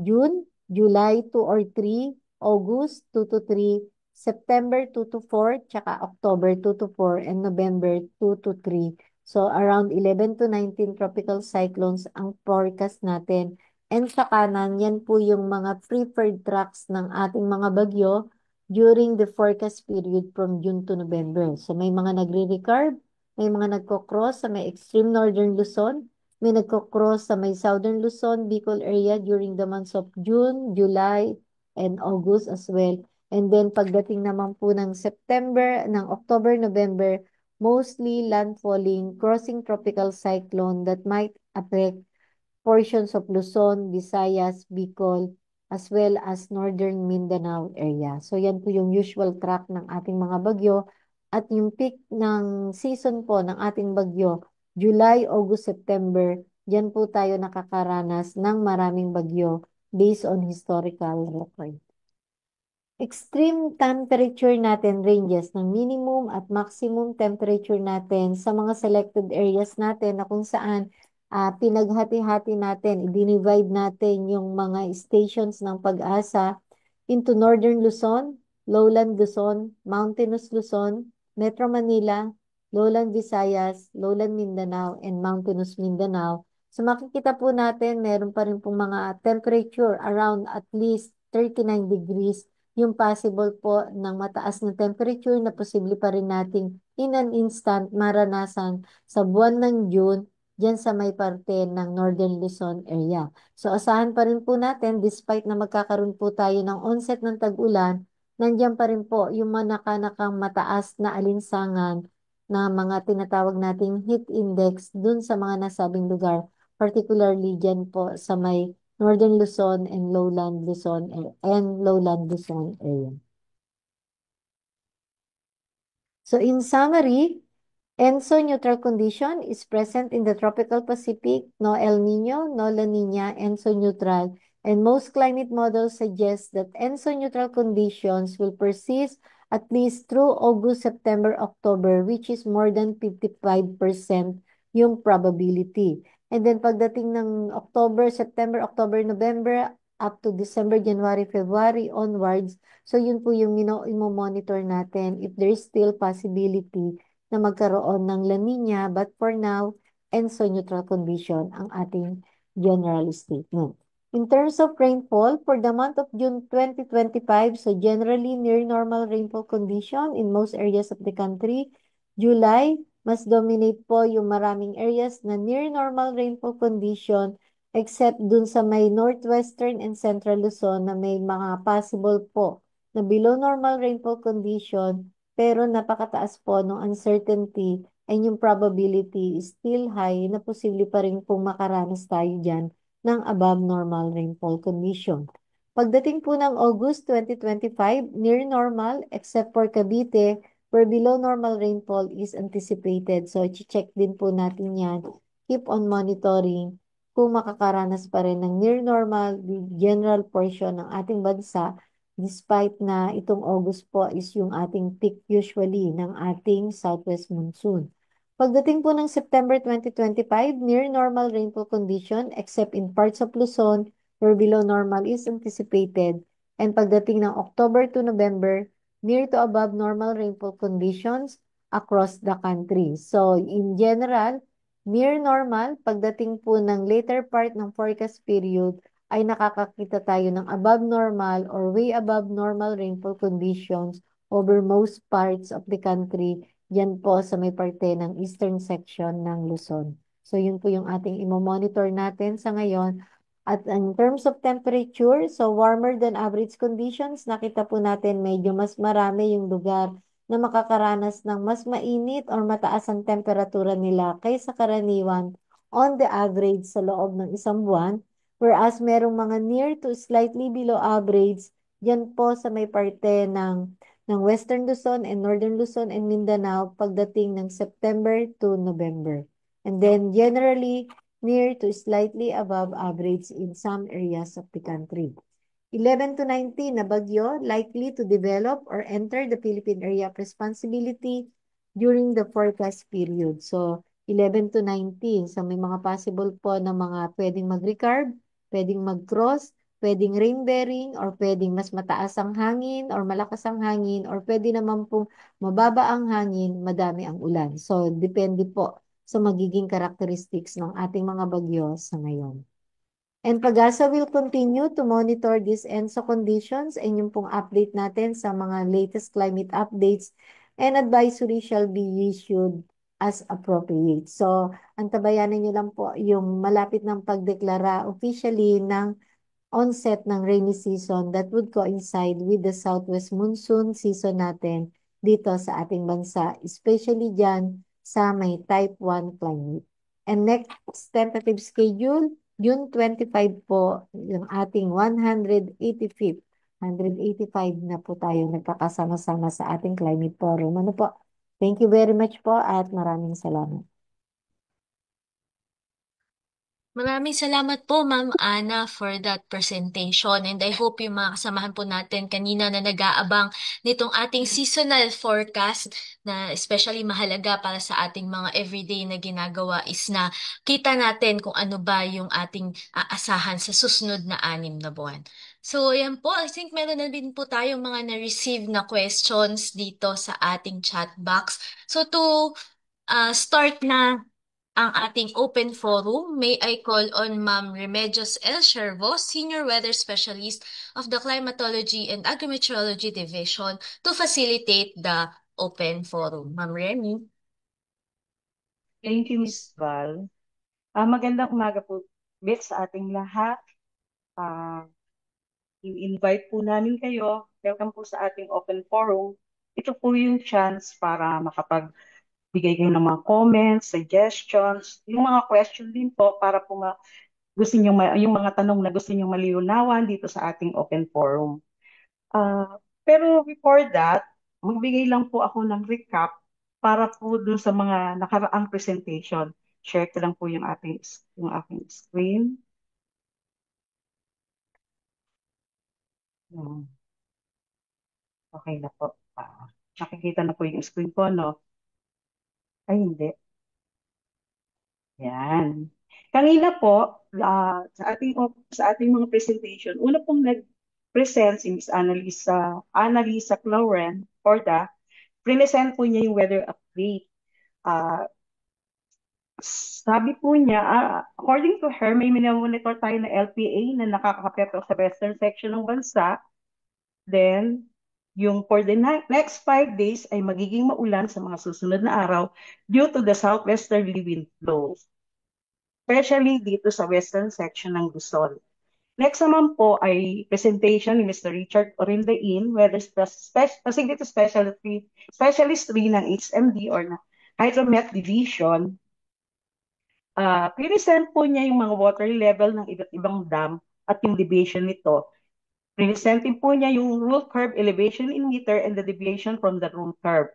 June, July 2 or 3, August 2 to 3, September 2 to 4, tsaka October 2 to 4, and November 2 to 3. So around 11 to 19 tropical cyclones ang forecast natin. And sa kanan, yan po yung mga preferred tracks ng ating mga bagyo during the forecast period from June to November. So may mga nagre-recurve, may mga nagko-cross sa may extreme northern Luzon, may nagko-cross sa may southern Luzon, Bicol area during the months of June, July, and August as well. And then pagdating naman po ng September, ng October, November, mostly landfalling, crossing tropical cyclone that might affect portions of Luzon, Visayas, Bicol, as well as northern Mindanao area. So yan po yung usual track ng ating mga bagyo at yung peak ng season po ng ating bagyo, July, August, September, yan po tayo nakakaranas ng maraming bagyo based on historical record. Extreme temperature natin ranges ng minimum at maximum temperature natin sa mga selected areas natin na kung saan pinaghati-hati natin, i-divide natin yung mga stations ng pag-asa into Northern Luzon, Lowland Luzon, Mountainous Luzon, Metro Manila, Lowland Visayas, Lowland Mindanao, and Mountainous Mindanao. So makikita po natin, meron pa rin pong mga temperature around at least 39 degrees yung possible po ng mataas na temperature na posible pa rin nating in an instant maranasan sa buwan ng June dyan sa may parte ng Northern Luzon area. So asahan pa rin po natin despite na magkakaroon po tayo ng onset ng tag-ulan, nandiyan pa rin po yung manakanakang mataas na alinsangan na mga tinatawag nating heat index dun sa mga nasabing lugar, particularly dyan po sa may Northern Luzon and Lowland Luzon area. So in summary, ENSO neutral condition is present in the tropical Pacific, no El Nino, no La Nina, ENSO neutral, and most climate models suggest that ENSO neutral conditions will persist at least through August, September, October, which is more than 55% yung probability. And then pagdating ng October, September, October, November, up to December, January, February onwards, so yun po yung imo-monitor natin if there is still possibility na magkaroon ng La Nina, but for now, ENSO neutral condition ang ating general statement. In terms of rainfall, for the month of June 2025, so generally near normal rainfall condition in most areas of the country. July, mas dominate po yung maraming areas na near normal rainfall condition except dun sa may northwestern and central Luzon na may mga possible po na below normal rainfall condition pero napakataas po ng uncertainty and yung probability is still high na posible pa rin pong makaranas tayo dyan ng above normal rainfall condition. Pagdating po ng August 2025, near normal except for Cavite where below normal rainfall is anticipated. So, check din po natin yan. Keep on monitoring kung makakaranas pa rin ng near normal general portion ng ating bansa despite na itong August po is yung ating peak usually ng ating southwest monsoon. Pagdating po ng September 2025, near normal rainfall condition except in parts of Luzon where below normal is anticipated. And pagdating ng October to November, near to above normal rainfall conditions across the country. So in general, near normal, pagdating po ng later part ng forecast period, ay nakakakita tayo ng above normal or way above normal rainfall conditions over most parts of the country. Yan po sa may parte ng eastern section ng Luzon. So yun po yung ating imo-monitor natin sa ngayon. At in terms of temperature, so warmer than average conditions, nakita po natin medyo mas marami yung lugar na makakaranas ng mas mainit or mataas ang temperatura nila kaysa karaniwan on the average sa loob ng isang buwan. Whereas merong mga near to slightly below average, yan po sa may parte ng Western Luzon and Northern Luzon and Mindanao pagdating ng September to November. And then generally, near to slightly above average in some areas of the country. 11 to 19 na bagyo likely to develop or enter the Philippine Area of Responsibility during the forecast period. So, 11 to 19. So, may mga possible po na mga pwedeng mag-recurve, pwedeng mag-cross, pwedeng rain-bearing or pwedeng mas mataas ang hangin or malakas ang hangin or pwede naman pong mababa ang hangin, madami ang ulan. So, depende po sa magiging characteristics ng ating mga bagyo sa ngayon. And Pagasa will continue to monitor these ENSO conditions and yung pong update natin sa mga latest climate updates and advisory shall be issued as appropriate. So, antabayanan nyo lang po yung malapit ng pagdeklara officially ng onset ng rainy season that would coincide with the southwest monsoon season natin dito sa ating bansa, especially dyan sa may type 1 climate. And next tentative schedule, June 25 po, yung ating 185th, 185 na po tayo nagkakasama-sama sa ating climate forum. Ano po? Thank you very much po at maraming salamat. Maraming salamat po, Ma'am Ana, for that presentation. And I hope yung mga kasamahan po natin kanina na nag-aabang nitong ating seasonal forecast na especially mahalaga para sa ating mga everyday na ginagawa is na kita natin kung ano ba yung ating aasahan sa susunod na 6 na buwan. So, yan po. I think meron na din po tayong mga na-receive na questions dito sa ating chat box. So, to start na ang ating open forum, may I call on Ma'am Remedios L. Shervo, Senior Weather Specialist of the Climatology and Agrimeteorology Division to facilitate the open forum. Ma'am Remy. Thank you, Ms. Val. Magandang umaga po, Beth, sa ating lahat. I-invite po namin kayo. Welcome po sa ating open forum. Ito po yung chance para bigay kayo ng mga comments, suggestions, yung mga question din po para po gusto niyo yung mga tanong na gusto niyo maliunawan dito sa ating open forum. Pero before that, magbigay lang po ako ng recap para po dun sa mga nakaraang presentation. Share ko lang po yung aking screen. Okay na po. Nakikita na po yung screen ko, no? Ay, hindi. Yan. Kanina po, sa ating mga presentation, una pong nag-present si Ms. Annalisa Cloren, Porta, present po niya yung weather update. Sabi po niya, according to her, may minomonitor tayo na LPA na nakakapekto sa western section ng bansa. Then, yung for the next 5 days ay magiging maulan sa mga susunod na araw due to the southwesterly wind flows, especially dito sa western section ng Luzon. Next naman po ay presentation ni Mr. Richard Orindain, Weather Facility Specialist 3 ng HMD or na Hydromet Division. Present po niya yung mga water level ng iba't ibang dam at yung deviation nito. Presenting po niya yung rule curve elevation in meter and the deviation from the rule curve.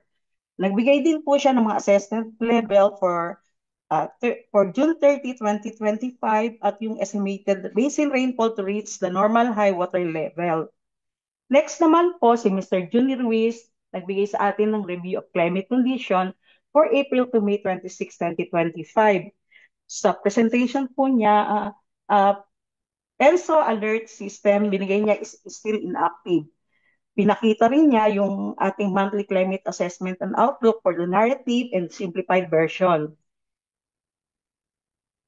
Nagbigay din po siya ng mga assessment level for June 30, 2025 at yung estimated basin rainfall to reach the normal high water level. Next naman po si Mr. Junior Ruiz, nagbigay sa atin ng review of climate condition for April to May 26, 2025. Sa presentation po niya, ENSO alert system, binigay niya is still inactive. Pinakita rin niya yung ating monthly climate assessment and outlook for the narrative and simplified version.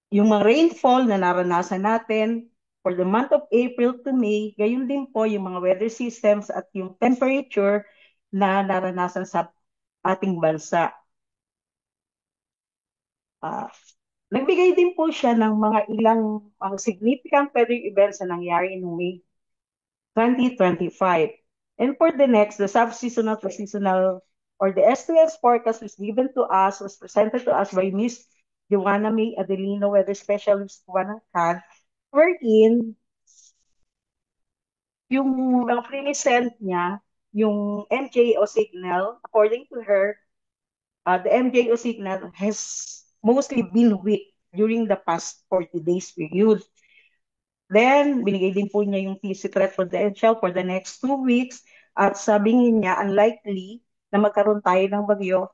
Yung mga rainfall na naranasan natin for the month of April to May, gayon din po yung mga weather systems at yung temperature na naranasan sa ating bansa. Nagbigay din po siya ng mga ilang significant weather events na nangyari noong May 2025. And for the next, the sub-seasonal to seasonal or the STS forecast was presented to us by Ms. Joanna May Adelino, Weather Specialist Wanakan, wherein yung mga present niya, yung MJO signal, according to her, the MJO signal has mostly been weak during the past 40 days period. Then, binigay din po niya yung TC threat potential for the next 2 weeks at sabi niya unlikely na magkaroon tayo ng bagyo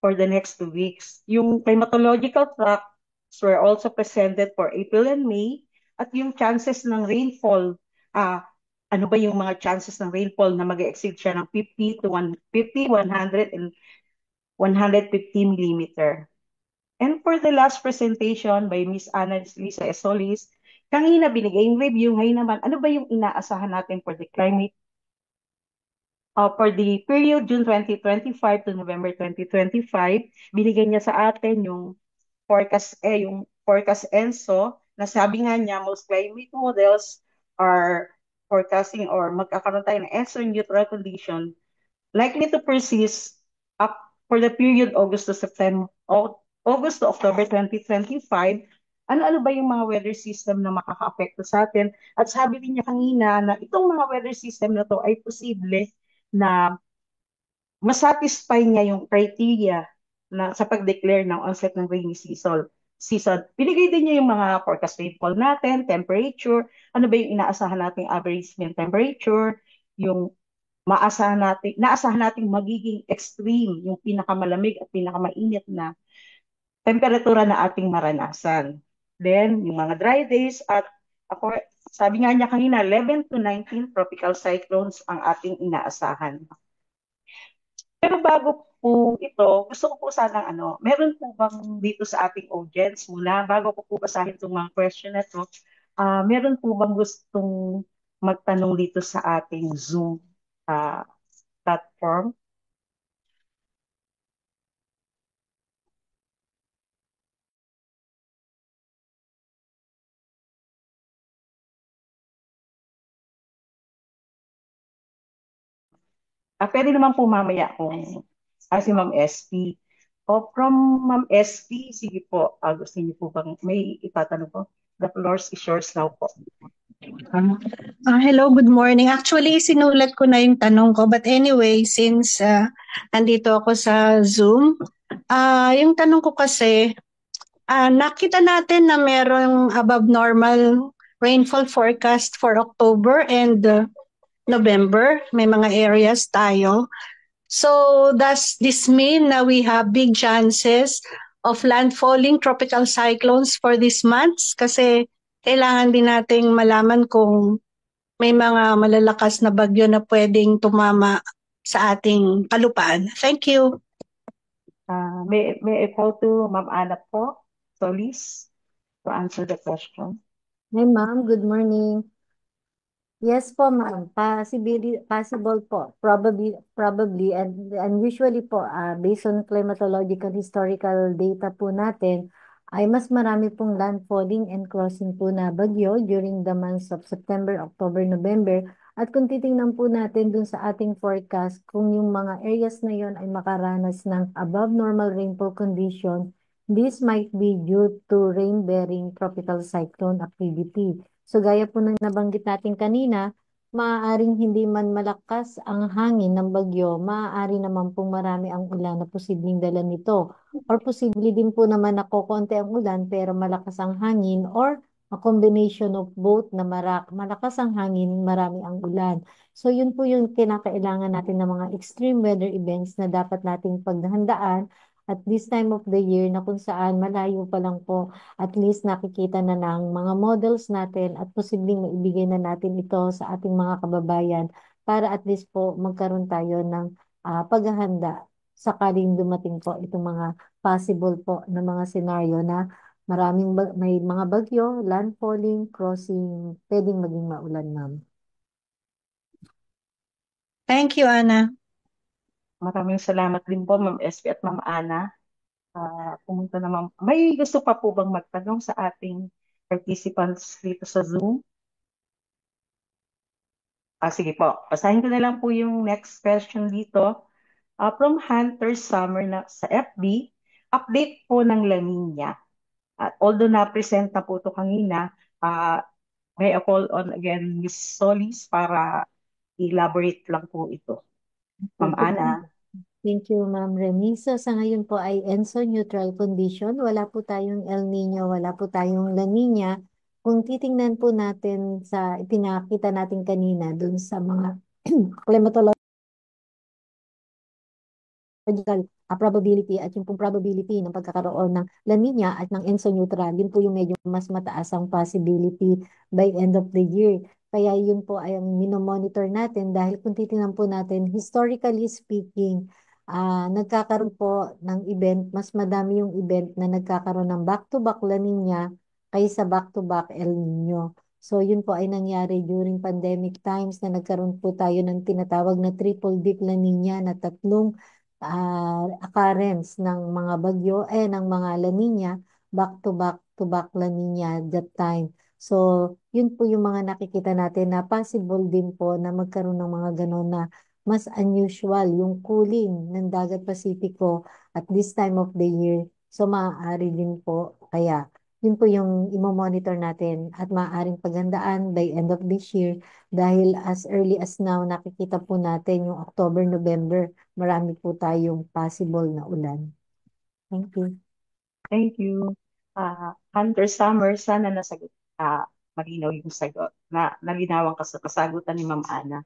for the next 2 weeks. Yung climatological tracks were also presented for April and May at yung chances ng rainfall, ano ba yung mga chances ng rainfall na mag-exceed siya ng 50 to 150, 100, and 150 millimeter. And for the last presentation by Miss Ana Lisa Esolis, kanina binigay yung review, ngayon naman, ano ba yung inaasahan natin for the climate for the period June 2025 to November 2025, binigay niya sa atin yung forecast ENSO, na sabi nga niya, most climate models are forecasting or magkakaroon tayo ng ENSO neutral condition likely to persist up for the period August to October 2025. Ano-ano ba yung mga weather system na makaka-apekto sa atin? At sabi din niya kanina na itong mga weather system na to ay posible na masatisfy niya yung criteria na sa pag-declare ng onset ng rainy season. Binigay din niya yung mga forecast rainfall natin, temperature, ano ba yung inaasahan nating average mean temperature, yung naasahan nating magiging extreme, yung pinakamalamig at pinakamainit na temperatura na ating maranasan. Then, yung mga dry days at ako, sabi nga niya kanina, 11 to 19 tropical cyclones ang ating inaasahan. Pero bago po ito, gusto ko po sanang meron po bang dito sa ating audience muna, bago ko po basahin itong mga question na ito, meron po bang gustong magtanong dito sa ating Zoom platform? Pwede naman po mamaya kung si Ma'am SP. O from Ma'am SP, sige po, gusto niyo po bang may itatanong po? The floor is yours now po. Hello, good morning. Actually, sinulat ko na yung tanong ko. But anyway, since andito ako sa Zoom, yung tanong ko kasi, nakita natin na merong above normal rainfall forecast for October and November. May mga areas tayo. So does this mean na we have big chances of landfalling tropical cyclones for these months? Kasi kailangan din nating malaman kung may mga malalakas na bagyo na pwedeng tumama sa ating kalupaan. Thank you. May I call to Ma'am Ana po, Solis, to answer the question. Hi, ma'am. Good morning. Yes po, ma'am. Possible po. Probably, and usually po, based on climatological historical data po natin, ay mas marami pong landfalling and crossing po na bagyo during the months of September, October, November. At kung titingnan po natin dun sa ating forecast, kung yung mga areas na yon ay makaranas ng above normal rainfall condition, this might be due to rain-bearing tropical cyclone activity. So gaya po ng nabanggit natin kanina, maaaring hindi man malakas ang hangin ng bagyo, maaari naman pong marami ang ulan na posibleng dala nito. Or posible din po naman na kokonti ang ulan pero malakas ang hangin, or a combination of both na malakas ang hangin, marami ang ulan. So yun po yung kinakailangan natin ng mga extreme weather events na dapat nating paghandaan at this time of the year, na kung saan malayo pa lang po, at least nakikita na ng mga models natin at posibleng maibigay na natin ito sa ating mga kababayan para at least po magkaroon tayo ng paghahanda sakaling dumating po itong mga possible po na mga senaryo na may mga bagyo, landfalling, crossing, pwedeng maging maulan, ma'am. Thank you, Ana. Maraming salamat din po, Ma'am SP at Ma'am Ana. Pumunta naman. May gusto pa po bang magtanong sa ating participants dito sa Zoom? Sige po. Basahin ko na lang po yung next question dito. From Hunter Summer sa FB, update po ng La Nina. Although na-present na po ito kanina, may I call on again Ms. Solis para elaborate lang po ito. Ma'am Ana. Thank you, Ma'am Remy. So sa ngayon po ay ENSO neutral condition. Wala po tayong El Nino, wala po tayong La Nina. Kung titingnan po natin sa ipinakita natin kanina dun sa mga climatological probability at yung pong probability ng pagkakaroon ng La Nina at ng Enso neutral, yun po yung medyo mas mataas ang possibility by end of the year. Kaya yun po ay ang minomonitor natin dahil kung titingnan po natin, historically speaking, nagkakaroon po ng event, mas madami yung event na nagkakaroon ng back-to-back La Nina kaysa back-to-back El Nino. So yun po ay nangyari during pandemic times na nagkaroon po tayo ng tinatawag na triple dip La Nina na tatlong occurrence ng mga bagyo, ng mga La Nina, back to back La Nina that time. So, yun po yung mga nakikita natin na possible din po na magkaroon ng mga ganon na mas unusual yung cooling ng dagat Pasipiko at this time of the year. So, maaari din po. Kaya, yun po yung imo-monitor natin at maaaring paghandaan by end of this year dahil as early as now, nakikita po natin yung October, November, marami po tayong possible na ulan. Thank you. Thank you. Hunter Summer, sana nasagot, malinaw yung sagot, nalinawan ka sa kasagutan ni Ma'am Ana.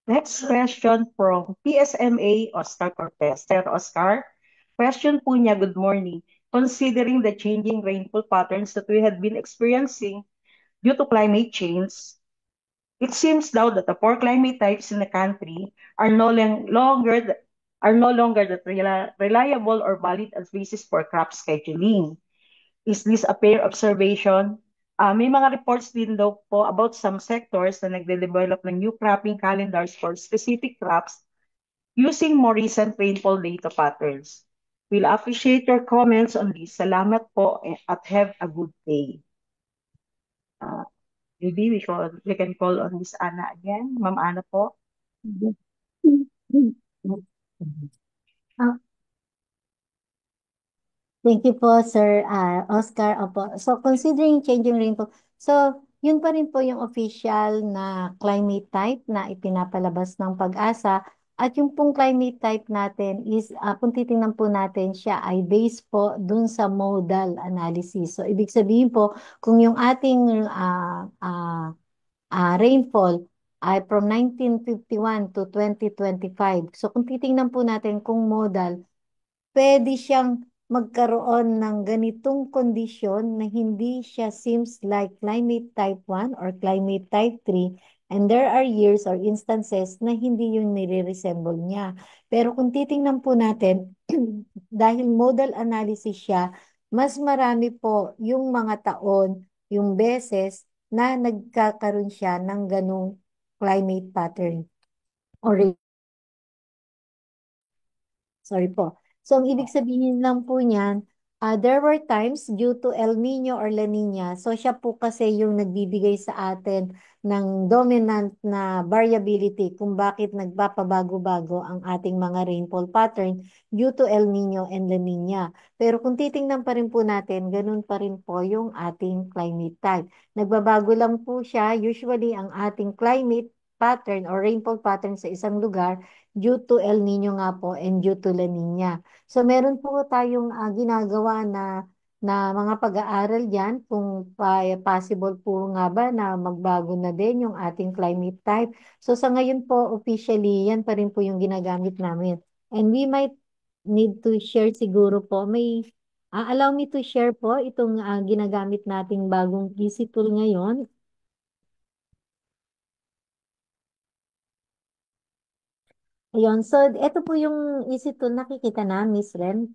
Next question from PSMA Oscar Cortez. Sir Oscar, question po niya, good morning. Considering the changing rainfall patterns that we had been experiencing due to climate change, it seems now that the four climate types in the country are no longer that reliable or valid as basis for crop scheduling. Is this a fair observation? May mga reports din daw po about some sectors na nagde-develop ng new cropping calendars for specific crops using more recent rainfall data patterns. We'll appreciate your comments on this. Salamat po at have a good day. Maybe we can call on Miss Ana again. Ma'am Ana po. Thank you po, Sir Oscar. Opo. So, considering changing rainfall, so, yun pa rin po yung official na climate type na ipinapalabas ng Pag-asa. At yung pong climate type natin is, kung titingnan po natin, siya ay based po dun sa modal analysis. So, ibig sabihin po, kung yung ating rainfall ay from 1951 to 2025. So, kung titingnan po natin kung modal, pwede siyang magkaroon ng ganitong kondisyon na hindi siya seems like climate type 1 or climate type 3 and there are years or instances na hindi yung nire-resemble niya. Pero kung titingnan po natin, dahil modal analysis siya, mas marami po yung mga taon, yung beses na nagkakaroon siya ng ganong climate pattern or sorry po. So, ang ibig sabihin lang po niyan, there were times due to El Nino or La Nina. So, siya po kasi yung nagbibigay sa atin ng dominant na variability kung bakit nagpapabago-bago ang ating mga rainfall pattern due to El Nino and La Nina. Pero kung titingnan pa rin po natin, ganun pa rin po yung ating climate type. Nagbabago lang po siya. Usually, ang ating climate pattern or rainfall pattern sa isang lugar due to El Nino nga po and due to La Nina. So meron po tayong ginagawa na mga pag-aaral diyan kung possible po nga ba na magbago na din yung ating climate type. So sa ngayon po officially yan pa rin po yung ginagamit namin. And we might need to share siguro po allow me to share po itong ginagamit nating bagong easy tool ngayon. Ayun, so ito po yung easy tool nakikita na, Miss Ren.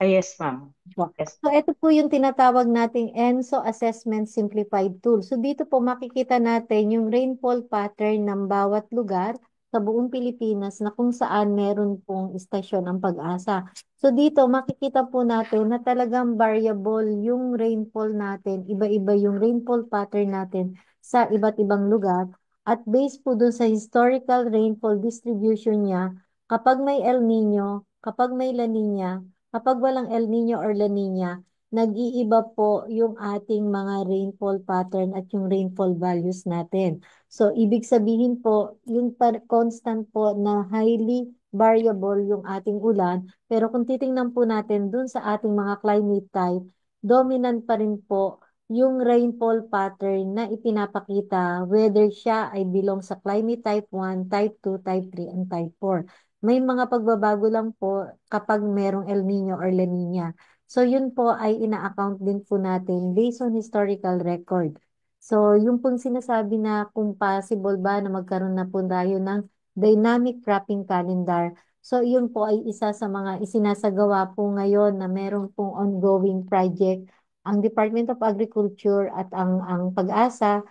Yes, ma'am. Yes. So ito po yung tinatawag nating ENSO Assessment Simplified Tool. So dito po makikita natin yung rainfall pattern ng bawat lugar sa buong Pilipinas na kung saan meron pong istasyon ang Pag-asa. So dito makikita po natin na talagang variable yung rainfall natin, iba-iba yung rainfall pattern natin sa iba't ibang lugar. At based po dun sa historical rainfall distribution niya, kapag may El Nino, kapag may La Nina, kapag walang El Nino or La Nina, nag-iiba po yung ating mga rainfall pattern at yung rainfall values natin. So, ibig sabihin po, yung constant po na highly variable yung ating ulan. Pero kung titingnan po natin dun sa ating mga climate type, dominant pa rin po yung rainfall pattern na ipinapakita whether siya ay belong sa climate type 1, type 2, type 3, and type 4. May mga pagbabago lang po kapag merong El Nino or La Nina. So yun po ay ina-account din po natin based on historical record. So yung pong sinasabi na kung possible ba na magkaroon na po tayo ng dynamic cropping calendar. So yun po ay isa sa mga isinasagawa po ngayon na meron pong ongoing project ang Department of Agriculture at ang Pag-asa,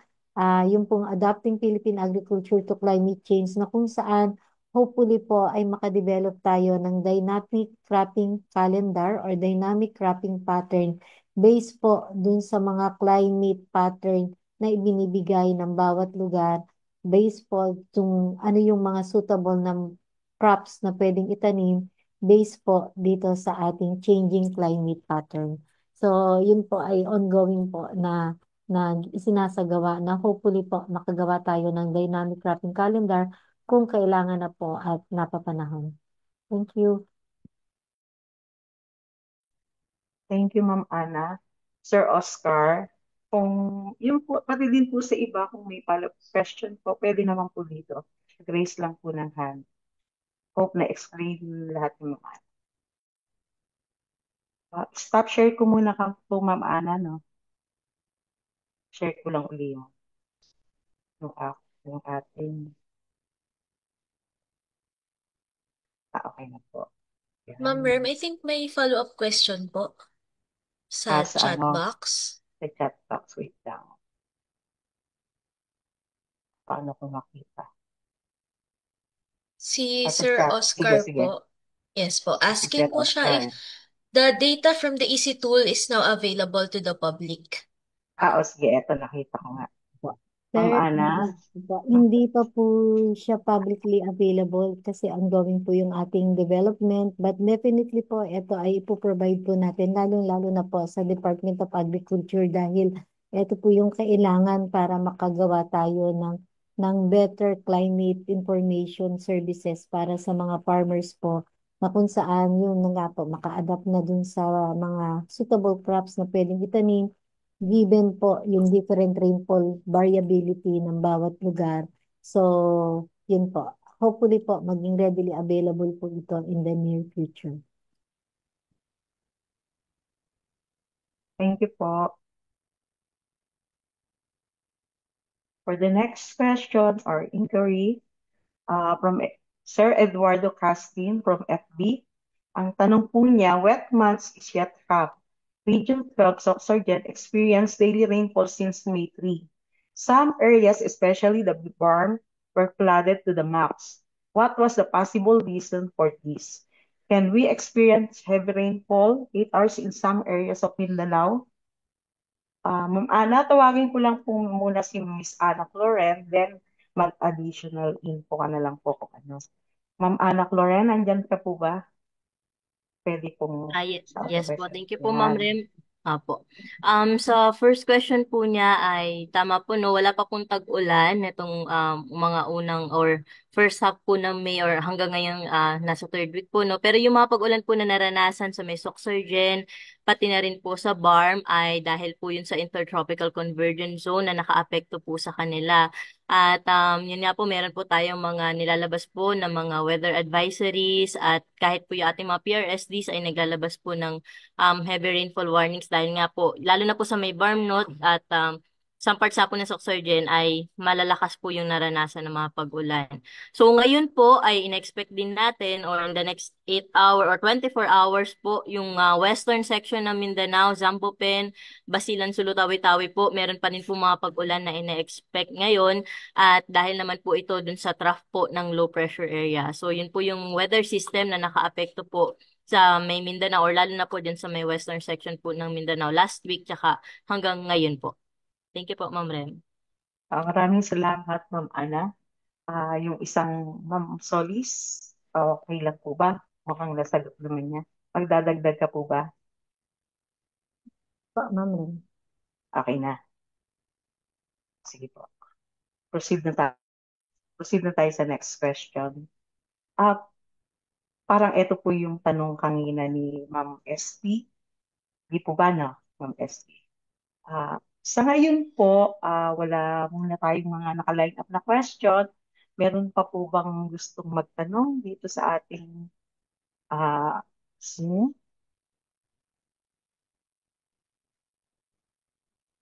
yung pong Adapting Philippine Agriculture to Climate Change na kung saan hopefully po ay makadevelop tayo ng dynamic cropping calendar or dynamic cropping pattern based po dun sa mga climate pattern na ibinibigay ng bawat lugar based po kung ano yung mga suitable na crops na pwedeng itanim based po dito sa ating changing climate pattern. So, yun po ay ongoing po na isinasagawa na hopefully po makagawa tayo ng dynamic cropping calendar kung kailangan na po at napapanahon. Thank you. Thank you, Ma'am Ana. Sir Oscar, kung yung po, pati din po sa iba, kung may follow-up question po, pwede naman po dito. Raise lang po ng hand. Hope na-explain lahat ng mga. Stop share ko muna po, Ma'am Ana, no? Share ko lang uli yung ating. Okay na po. Yan. Ma'am Rem, I think may follow-up question po sa chat box. Sa chat box, wait lang. Paano ko makita? Si Sa Sir chat. Oscar Sige. po. Yes po. Asking Sir po siya Oscar. if the data from the EC tool is now available to the public. Sige. Eto, nakita ko nga. Sir, Ma'am Ana? hindi pa po siya publicly available kasi ongoing po yung ating development. But definitely po, ito ay ipoprovide po natin, lalong-lalo na po sa Department of Agriculture dahil ito po yung kailangan para makagawa tayo ng better climate information services para sa mga farmers po na kung saan yun na nga po maka-adapt na dun sa mga suitable crops na pwedeng itanim given po yung different rainfall variability ng bawat lugar. So, yun po. Hopefully po, maging readily available po ito in the near future. Thank you po. For the next question or inquiry, from Sir Eduardo Castin from FB, ang tanong po niya, wet months is yet rough. Region 12 Soxargen experienced daily rainfall since May 3. Some areas, especially the barn, were flooded to the max. What was the possible reason for this? Can we experience heavy rainfall 8 hours in some areas of Mindanao? Ma'am Ana, tawagin ko lang po muna si Miss Ana Cloren, then mag-additional info ka na lang po kung ano. Ma'am Ana Cloren, andyan ka po ba? Pwede pong Yes po. Thank you po, Ma'am Rem. Apo. Sa first question po niya ay tama po no, wala pa pong tag-ulan itong mga unang or first half po ng May or hanggang ngayon nasa third week po no. Pero yung mga pag-ulan po na naranasan sa may Soxargen, pati na rin po sa BARM ay dahil po yun sa Intertropical Convergence Zone na nakaapekto po sa kanila. At yun nga po, meron po tayong mga nilalabas po ng mga weather advisories at kahit po yung ating mga PRSDs ay naglalabas po ng heavy rainfall warnings dahil nga po, lalo na po sa may BARM note at some parts po ng Soxargen ay malalakas po yung naranasan ng mga pag-ulan. So ngayon po ay in-expect din natin or in the next 8 hour or 24 hours po yung western section ng Mindanao, Zambopen, Basilan, Sulu, Tawi-Tawi po, meron pa rin po mga pag-ulan na ina-expect ngayon at dahil naman po ito dun sa trough po ng low pressure area. So yun po yung weather system na nakaapekto po sa may Mindanao or lalo na po dyan sa may western section po ng Mindanao last week tsaka hanggang ngayon po. Thank you po, Ma'am Rem. Maraming salamat, Ma'am Ana. Yung isang Ma'am Solis, okay lang po ba? Mukhang nasagot naman niya. Magdadagdag ka po ba? Ma'am Rem. Okay na. Sige po. Proceed na tayo sa next question. Parang ito po yung tanong kanina ni Ma'am SP. Di po ba na, Ma'am SP? Sa ngayon po, wala muna tayong mga naka-line up na question. Meron pa po bang gustong magtanong dito sa ating Zoom?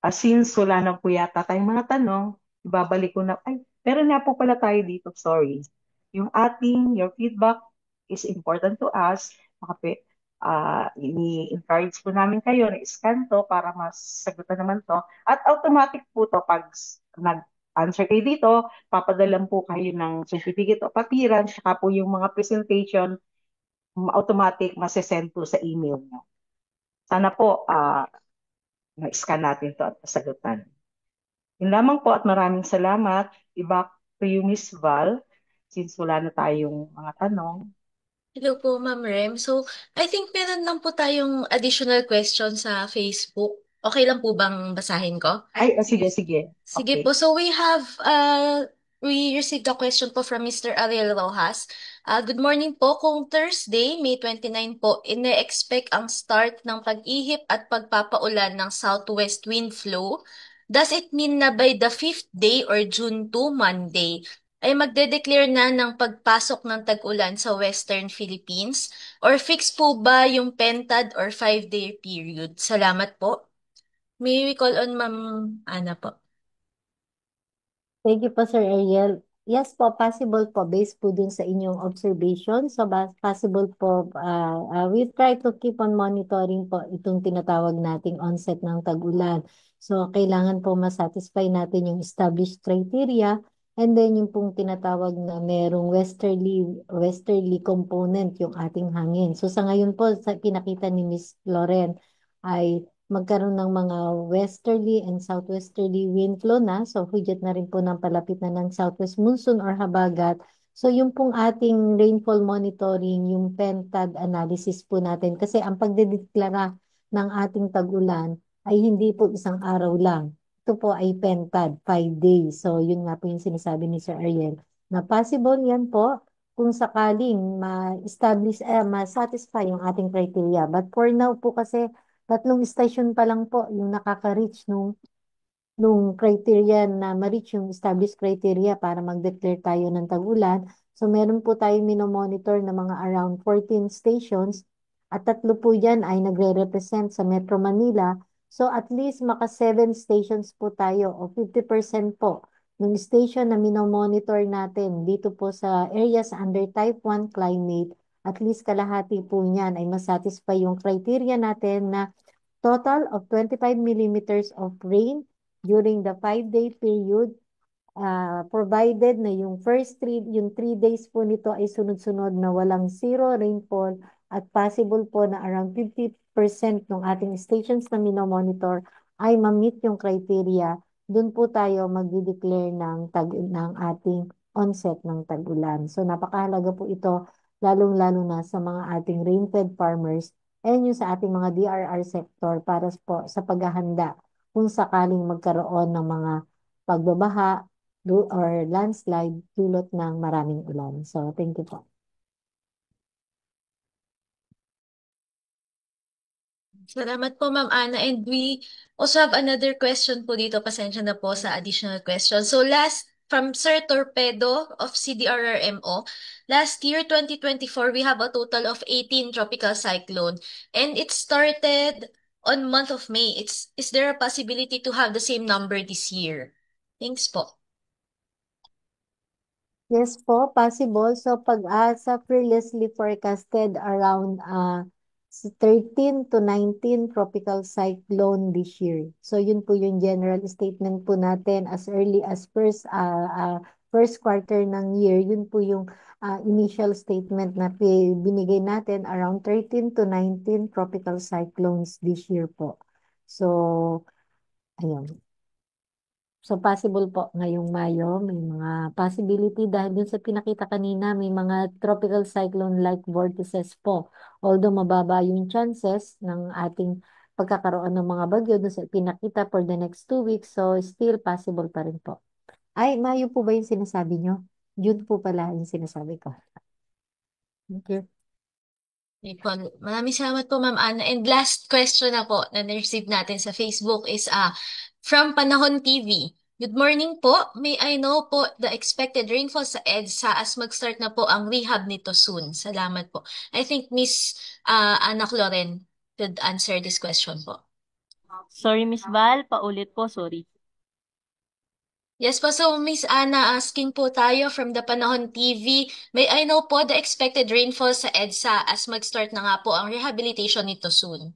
Since wala na po yata tayong mga tanong, ibabalik ko na, meron nga po pala tayo dito, sorry. Your feedback is important to us. Ini-encourage po namin kayo na scan to para masagutan naman to. At automatic po to pag nag-answer kayo dito, papadalan po kayo ng certificate of appearance, saka po yung mga presentation, automatic masesend po sa email nyo. Sana po, na-scan natin to at masagutan. Yun lamang po at maraming salamat. Back to you, Miss Val, since wala na tayong mga tanong. Hello po, Ma'am Rem. So, I think meron lang po tayong additional question sa Facebook. Okay lang po bang basahin ko? Sige. Sige Okay. po. So we received a question po from Mr. Ariel Rojas. Good morning po. Kung Thursday, May 29 po, ine-expect ang start ng pag-ihip at pagpapaulan ng southwest wind flow, does it mean na by the 5th day or June 2, Monday, ay magde-declare na ng pagpasok ng tag-ulan sa Western Philippines? Or fix po ba yung pentad or 5-day period? Salamat po. May we call on Ma'am Ana po. Thank you po, Sir Ariel. Yes po, possible po, based po dun sa inyong observation. So, possible po, we try to keep on monitoring po itong tinatawag nating onset ng tag-ulan. So, kailangan po masatisfy natin yung established criteria and then yung pong tinatawag na merong westerly component yung ating hangin. So, sa ngayon po, sa pinakita ni Miss Loren ay magkaroon ng mga westerly and southwesterly wind flow na. So, hudyat na rin po ng palapit na ng southwest monsoon or habagat. So, yung pong ating rainfall monitoring, yung pentad analysis po natin. Kasi ang pagdedeklara ng ating tag-ulan ay hindi po isang araw lang. Ito po ay pentad, 5 days. So, yun nga po yung sinasabi ni Sir Ariel. Na possible yan po kung sakaling ma-establish, ma-satisfy yung ating criteria. But for now po kasi, 3 station pa lang po yung nakaka-reach nung criteria na ma-reach yung established criteria para mag-declare tayo ng tag-ulan. So meron po tayong minomonitor na mga around 14 stations at 3 po yan ay nagre-represent sa Metro Manila. So at least maka 7 stations po tayo o 50% po ng station na minomonitor natin dito po sa areas under Type 1 climate. At least kalahati po niyan ay masatisfy yung criteria natin na total of 25 millimeters of rain during the 5-day period, provided na yung yung 3 days po nito ay sunod-sunod na walang zero rainfall at possible po na around 50% ng ating stations na minomonitor ay ma-meet yung criteria, dun po tayo mag-declare ng ating onset ng tag-ulan. So napakahalaga po ito, lalong-lalo na sa mga ating rain-fed farmers and yung sa ating mga DRR sector para po sa paghahanda kung sakaling magkaroon ng mga pagbabaha or landslide dulot ng maraming ulan. So, thank you po. Salamat po, Ma'am Ana. And we also have another question po dito. Pasensya na po sa additional question. So last, from Sir Torpedo of CDRRMO, last year, 2024, we have a total of 18 tropical cyclone. And it started on month of May. Is there a possibility to have the same number this year? Thanks po. Yes po, possible. So, pag-asa fearlessly forecasted around 13 to 19 tropical cyclone this year. So, yun po yung general statement po natin as early as first quarter ng year. Yun po yung initial statement na binigay natin around 13 to 19 tropical cyclones this year po. So, ayun. So, possible po ngayong Mayo, may mga possibility dahil dun sa pinakita kanina, may mga tropical cyclone-like vortices po. Although mababa yung chances ng ating pagkakaroon ng mga bagyo dun sa pinakita for the next 2 weeks, so still possible pa rin po. Ay, Mayo po ba yung sinasabi nyo? June po pala yung sinasabi ko. Thank you. Maraming salamat po, Ma'am Ana. And last question na po na na-receive natin sa Facebook is from Panahon TV. Good morning po. May I know po the expected rainfall sa EDSA as mag-start na po ang rehab nito soon? Salamat po. I think Miss Ana Cloren could answer this question po. Sorry, Miss Val, paulit po, sorry. Yes po, so Miss Ana, asking po tayo from the Panahon TV. May I know po the expected rainfall sa EDSA as mag-start na nga po ang rehabilitation nito soon?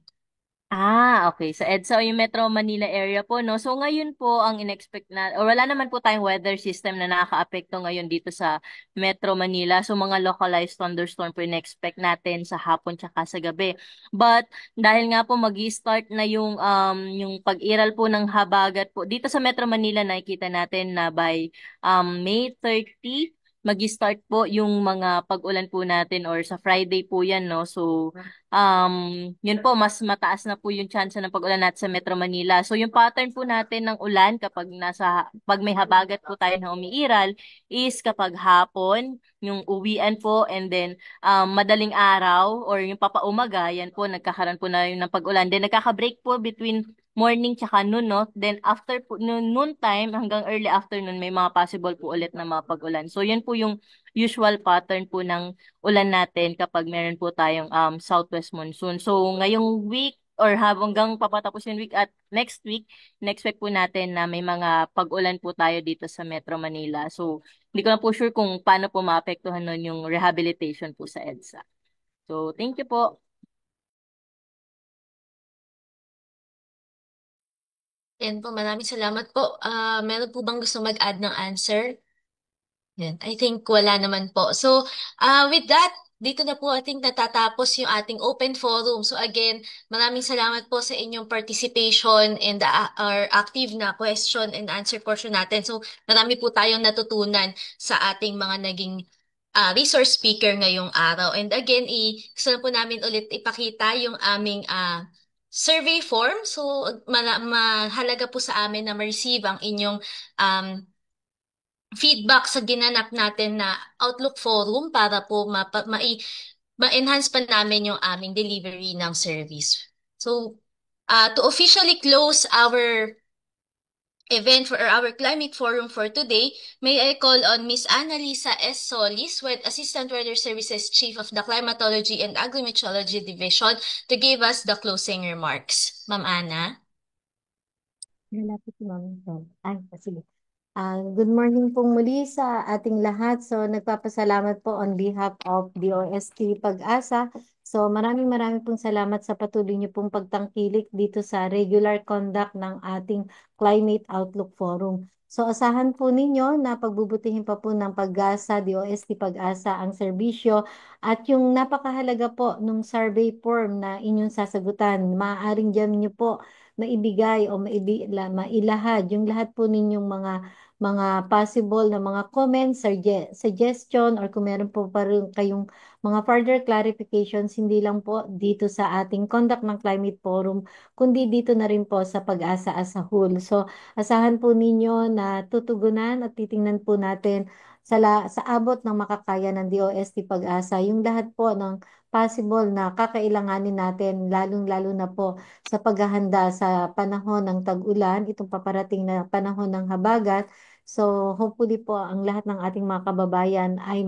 Okay. Sa EDSA o yung Metro Manila area po, no? So ngayon po ang in-expect na, or wala naman po tayong weather system na nakaka-apekto ngayon dito sa Metro Manila. So mga localized thunderstorm po in-expect natin sa hapon tsaka sa gabi. But dahil nga po magi-start na yung pag-iral po ng habagat po dito sa Metro Manila, nakikita natin na by May 30 magi-start po yung mga pag-ulan po natin or sa Friday po yan, no? So yun po, mas mataas na po yung chance ng pag-ulan natin sa Metro Manila. So, yung pattern po natin ng ulan pag may habagat po tayo na umiiral is kapag hapon, yung uwian po, and then madaling araw or yung papaumaga, yan po, nagkakaroon po na yung ng pag-ulan. Then, nagkaka-break po between morning tsaka noon, no? Then, after po, noon time hanggang early afternoon, may mga possible po ulit na mga pag-ulan. So, yun po yung usual pattern po ng ulan natin kapag meron po tayong southwest monsoon. So, ngayong week or hanggang papatapos yung week at next week, next week po natin na may mga pag-ulan po tayo dito sa Metro Manila. So, hindi ko na po sure kung paano po maapektuhan nun yung rehabilitation po sa EDSA. So, thank you po. Yan po, maraming salamat po. Meron po bang gusto mag-add ng answer? Yan, I think wala naman po. So, with that, dito na po ating natatapos yung ating open forum. So again, maraming salamat po sa inyong participation in the our active na question and answer portion natin. So, marami po tayong natutunan sa ating mga naging resource speaker ngayong araw. And again, gusto na po namin ulit ipakita yung aming survey form. So, mahalaga po sa amin na ma-receive ang inyong feedback sa ginanap natin na Outlook Forum para po ma-enhance pa namin yung aming delivery ng service. So, to officially close our event for our climate forum for today, may I call on Ms. Annalisa S. Solis, with Assistant Weather Services Chief of the Climatology and Agrimeteorology Division, to give us the closing remarks. Ma'am Ana? Lalapit si Ma'am Tom. Sige. Good morning pong muli sa ating lahat. So, nagpapasalamat po on behalf of DOST Pag-asa. So, maraming pong salamat sa patuloy niyo pong pagtangkilik dito sa regular conduct ng ating Climate Outlook Forum. So, asahan po ninyo na pagbubutihin pa po ng Pag-asa, DOST Pag-asa ang serbisyo at yung napakahalaga po nung survey form na inyong sasagutan. Maaaring dyan niyo po maibigay o mailahad yung lahat po ninyong mga possible na mga comments, suggestion, or kung meron po pa rin kayong mga further clarifications, hindi lang po dito sa ating conduct ng Climate Forum, kundi dito na rin po sa Pag-asa as a whole. So, asahan po ninyo na tutugunan at titingnan po natin sa abot ng makakaya ng DOST Pag-asa, yung lahat po ng possible na kakailanganin natin, lalong-lalo na po sa paghahanda sa panahon ng tag-ulan, itong paparating na panahon ng habagat. So, hopefully po ang lahat ng ating mga kababayan ay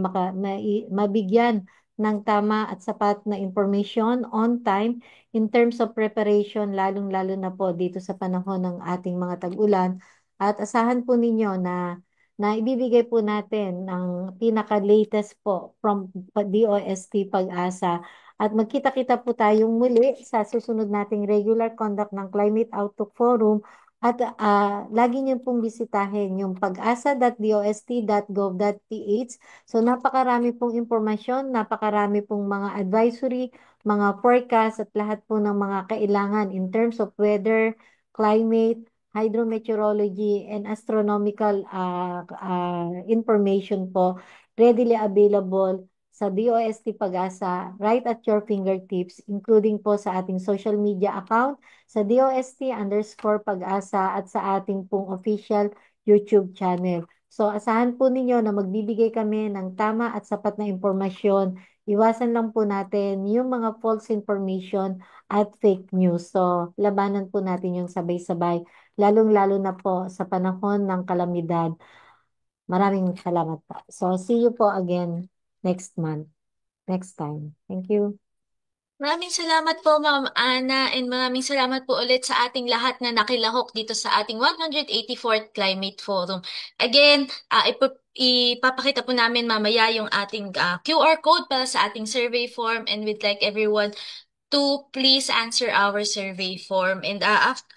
mabigyan ng tama at sapat na information on time in terms of preparation, lalong-lalo na po dito sa panahon ng ating mga tag-ulan. At asahan po ninyo na ibibigay po natin ng pinaka-latest po from DOST Pag-asa. At magkita-kita po tayong muli sa susunod nating regular conduct ng Climate Outlook Forum. At lagi niyo pong bisitahin yung pag-asa.dost.gov.ph. So napakarami pong impormasyon, napakarami pong mga advisory, mga forecast at lahat po ng mga kailangan in terms of weather, climate, hydrometeorology, and astronomical information po readily available sa DOST Pag-asa right at your fingertips, including po sa ating social media account sa DOST_Pag-asa at sa ating pong official YouTube channel. So asahan po ninyo na magbibigay kami ng tama at sapat na impormasyon. Iwasan lang po natin yung mga false information at fake news. So labanan po natin yung sabay-sabay, lalong-lalo na po sa panahon ng kalamidad. Maraming salamat po. So see you po again next month, next time. Thank you. Maraming salamat po, Ma'am Ana, and maraming salamat po ulit sa ating lahat na nakilahok dito sa ating 184th Climate Forum. Again, ipapakita po namin mamaya yung ating QR code para sa ating survey form, and we'd like everyone to please answer our survey form. And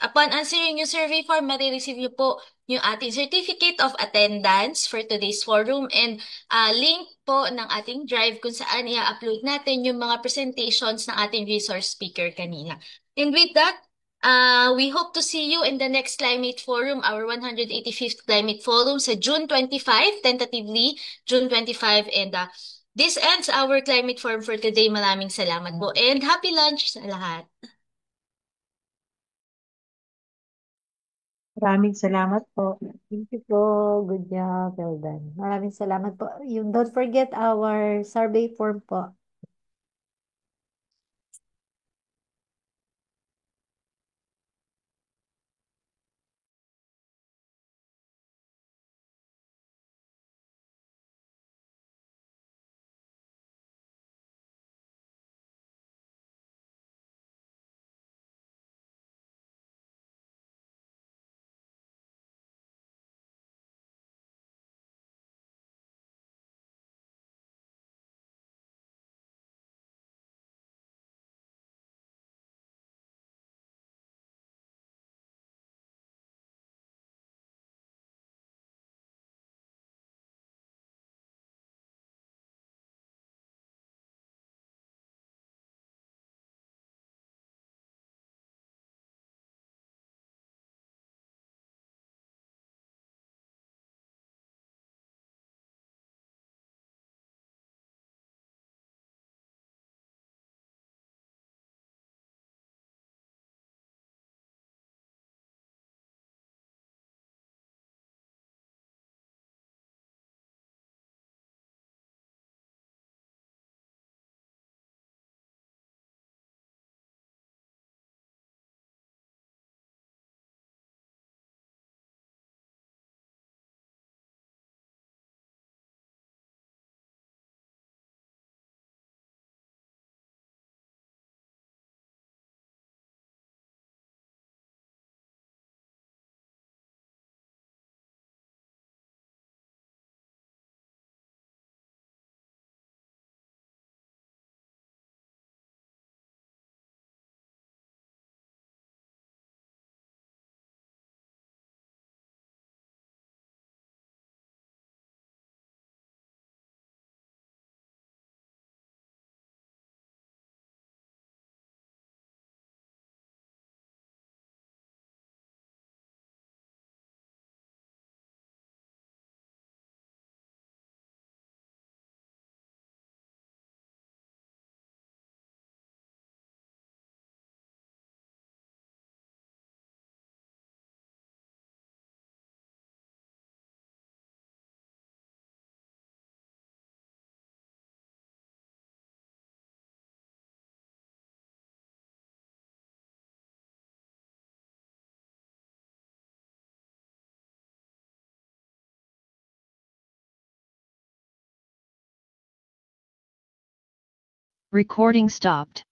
upon answering yung survey form, marireceive niyo po yung ating certificate of attendance for today's forum and link po ng ating drive kung saan i-upload natin yung mga presentations ng ating resource speaker kanina. And with that, we hope to see you in the next Climate Forum, our 185th Climate Forum sa June 25, tentatively June 25, and this ends our Climate Forum for today. Maraming salamat po and happy lunch sa lahat. Maraming salamat po. Thank you po. Good job. Well done. Maraming salamat po. Don't forget our survey form po. Recording stopped.